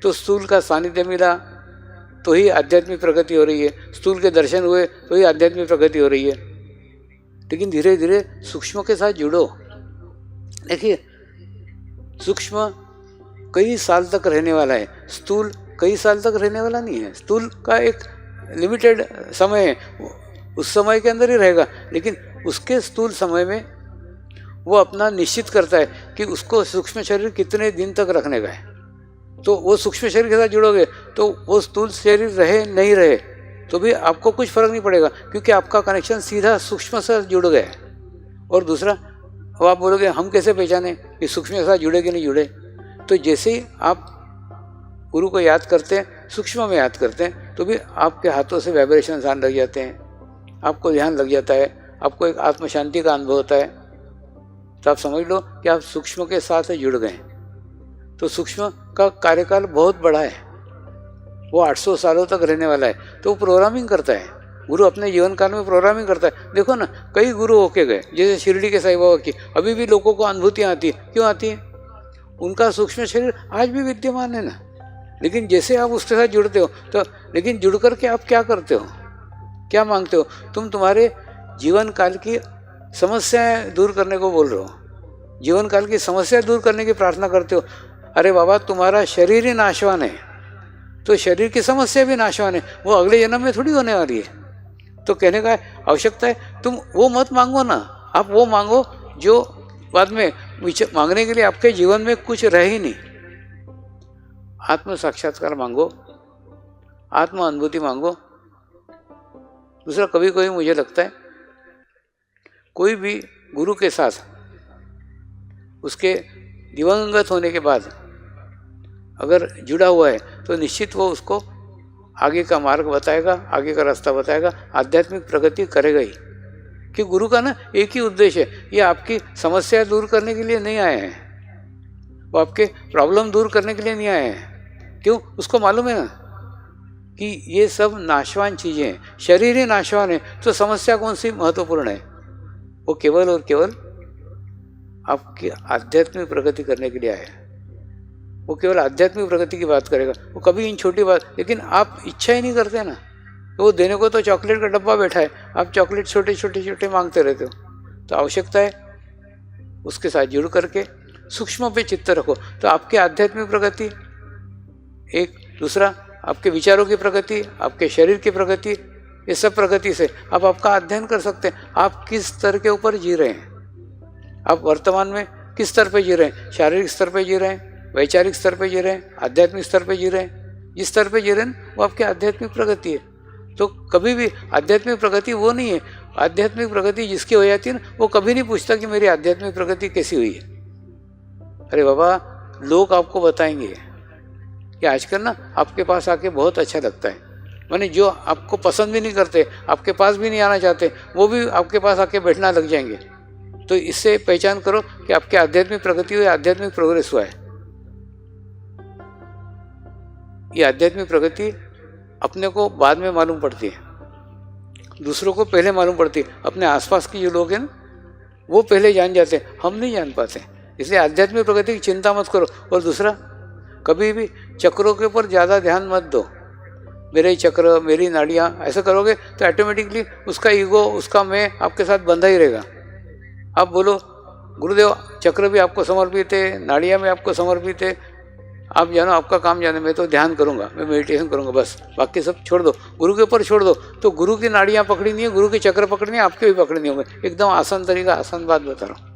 तो स्थूल का सानिध्य मिला तो ही आध्यात्मिक प्रगति हो रही है, स्थूल के दर्शन हुए तो ही आध्यात्मिक प्रगति हो रही है। लेकिन धीरे धीरे सूक्ष्म के साथ जुड़ो। देखिए, सूक्ष्म कई साल तक रहने वाला है, स्थूल कई साल तक रहने वाला नहीं है। स्थूल का एक लिमिटेड समय है, उस समय के अंदर ही रहेगा, लेकिन उसके स्थूल समय में वो अपना निश्चित करता है कि उसको सूक्ष्म शरीर कितने दिन तक रखने का है। तो वो सूक्ष्म शरीर के साथ जुड़ोगे तो वो स्थूल शरीर रहे नहीं रहे तो भी आपको कुछ फर्क नहीं पड़ेगा, क्योंकि आपका कनेक्शन सीधा सूक्ष्म से जुड़ गया है। और दूसरा, अब आप बोलोगे हम कैसे पहचाने कि सूक्ष्म के साथ जुड़े कि नहीं जुड़े? तो जैसे ही आप गुरु को याद करते हैं, सूक्ष्म में याद करते हैं, तो भी आपके हाथों से वाइब्रेशन आने लग जाते हैं, आपको ध्यान लग जाता है, आपको एक आत्म शांति का अनुभव होता है। तो आप समझ लो कि आप सूक्ष्म के साथ जुड़ गए। तो सूक्ष्म का कार्यकाल बहुत बड़ा है, वो 800 सालों तक रहने वाला है। तो वो प्रोग्रामिंग करता है, गुरु अपने जीवन काल में प्रोग्रामिंग करता है। देखो ना, कई गुरु होके गए, जैसे शिरडी के साईं बाबा की अभी भी लोगों को अनुभूतियाँ आती है। क्यों आती हैं? उनका सूक्ष्म शरीर आज भी विद्यमान है ना। लेकिन जैसे आप उसके साथ जुड़ते हो तो, लेकिन जुड़ करके आप क्या करते हो, क्या मांगते हो? तुम तुम्हारे जीवन काल की समस्याएं दूर करने को बोल रहे हो, जीवन काल की समस्या दूर करने की प्रार्थना करते हो। अरे बाबा, तुम्हारा शरीर ही नाशवान है तो शरीर की समस्या भी नाशवान है, वो अगले जन्म में थोड़ी होने वाली है। तो कहने का आवश्यकता है तुम वो मत मांगो ना, आप वो मांगो जो बाद में मांगने के लिए आपके जीवन में कुछ रहे ही नहीं। आत्म साक्षात्कार मांगो, आत्म अनुभूति मांगो। दूसरा, कभी कभी मुझे लगता है कोई भी गुरु के साथ उसके दिवंगत होने के बाद अगर जुड़ा हुआ है तो निश्चित वो उसको आगे का मार्ग बताएगा, आगे का रास्ता बताएगा, आध्यात्मिक प्रगति करेगा ही। कि गुरु का ना एक ही उद्देश्य है, ये आपकी समस्या दूर करने के लिए नहीं आए हैं, वो आपके प्रॉब्लम दूर करने के लिए नहीं आए हैं। क्यों? उसको मालूम है ना कि ये सब नाशवान चीज़ें हैं, शरीर ही नाशवान है, तो समस्या कौन सी महत्वपूर्ण है? वो केवल और केवल आपकी आध्यात्मिक प्रगति करने के लिए आया है। वो केवल आध्यात्मिक प्रगति की बात करेगा, वो कभी इन छोटी बात, लेकिन आप इच्छा ही नहीं करते ना। तो वो देने को तो चॉकलेट का डब्बा बैठा है, आप चॉकलेट छोटे छोटे छोटे मांगते रहते हो। तो आवश्यकता है उसके साथ जुड़ करके सूक्ष्म पे चित्त रखो, तो आपकी आध्यात्मिक प्रगति एक, दूसरा आपके विचारों की प्रगति, आपके शरीर की प्रगति, ये सब प्रगति से आप आपका अध्ययन कर सकते हैं। आप किस स्तर के ऊपर जी रहे हैं, आप वर्तमान में किस स्तर पे जी रहे हैं? शारीरिक स्तर पे जी रहे हैं, वैचारिक स्तर पे जी रहे हैं, आध्यात्मिक स्तर पे जी रहे हैं? जिस स्तर पे जी रहे हैं वो आपकी आध्यात्मिक प्रगति है। तो कभी भी आध्यात्मिक प्रगति वो नहीं है, आध्यात्मिक प्रगति जिसकी हो जाती है ना, वो कभी नहीं पूछता कि मेरी आध्यात्मिक प्रगति कैसी हुई है। अरे बाबा, लोग आपको बताएंगे कि आजकल ना आपके पास आके बहुत अच्छा लगता है, माने जो आपको पसंद भी नहीं करते, आपके पास भी नहीं आना चाहते, वो भी आपके पास आके बैठना लग जाएंगे। तो इससे पहचान करो कि आपकी आध्यात्मिक प्रगति हुई, आध्यात्मिक प्रोग्रेस हुआ है। ये आध्यात्मिक प्रगति अपने को बाद में मालूम पड़ती है, दूसरों को पहले मालूम पड़ती है। अपने आसपास के जो लोग हैं ना, वो पहले जान जाते हैं, हम नहीं जान पाते। इसलिए आध्यात्मिक प्रगति की चिंता मत करो। और दूसरा, कभी भी चक्रों के ऊपर ज़्यादा ध्यान मत दो, मेरे चक्र, मेरी नाड़ियाँ, ऐसा करोगे तो ऑटोमेटिकली उसका ईगो, उसका मैं आपके साथ बंधा ही रहेगा। आप बोलो गुरुदेव, चक्र भी आपको समर्पित है, नाड़ियाँ भी आपको समर्पित है, आप जानो, आपका काम जाने, मैं तो ध्यान करूँगा, मैं मेडिटेशन करूँगा, बस बाकी सब छोड़ दो, गुरु के ऊपर छोड़ दो। तो गुरु की नाड़ियाँ पकड़नी है, गुरु के चक्र पकड़नी है, आपके भी पकड़नी होंगे। एकदम आसान तरीका, आसान बात बता रहा हूँ।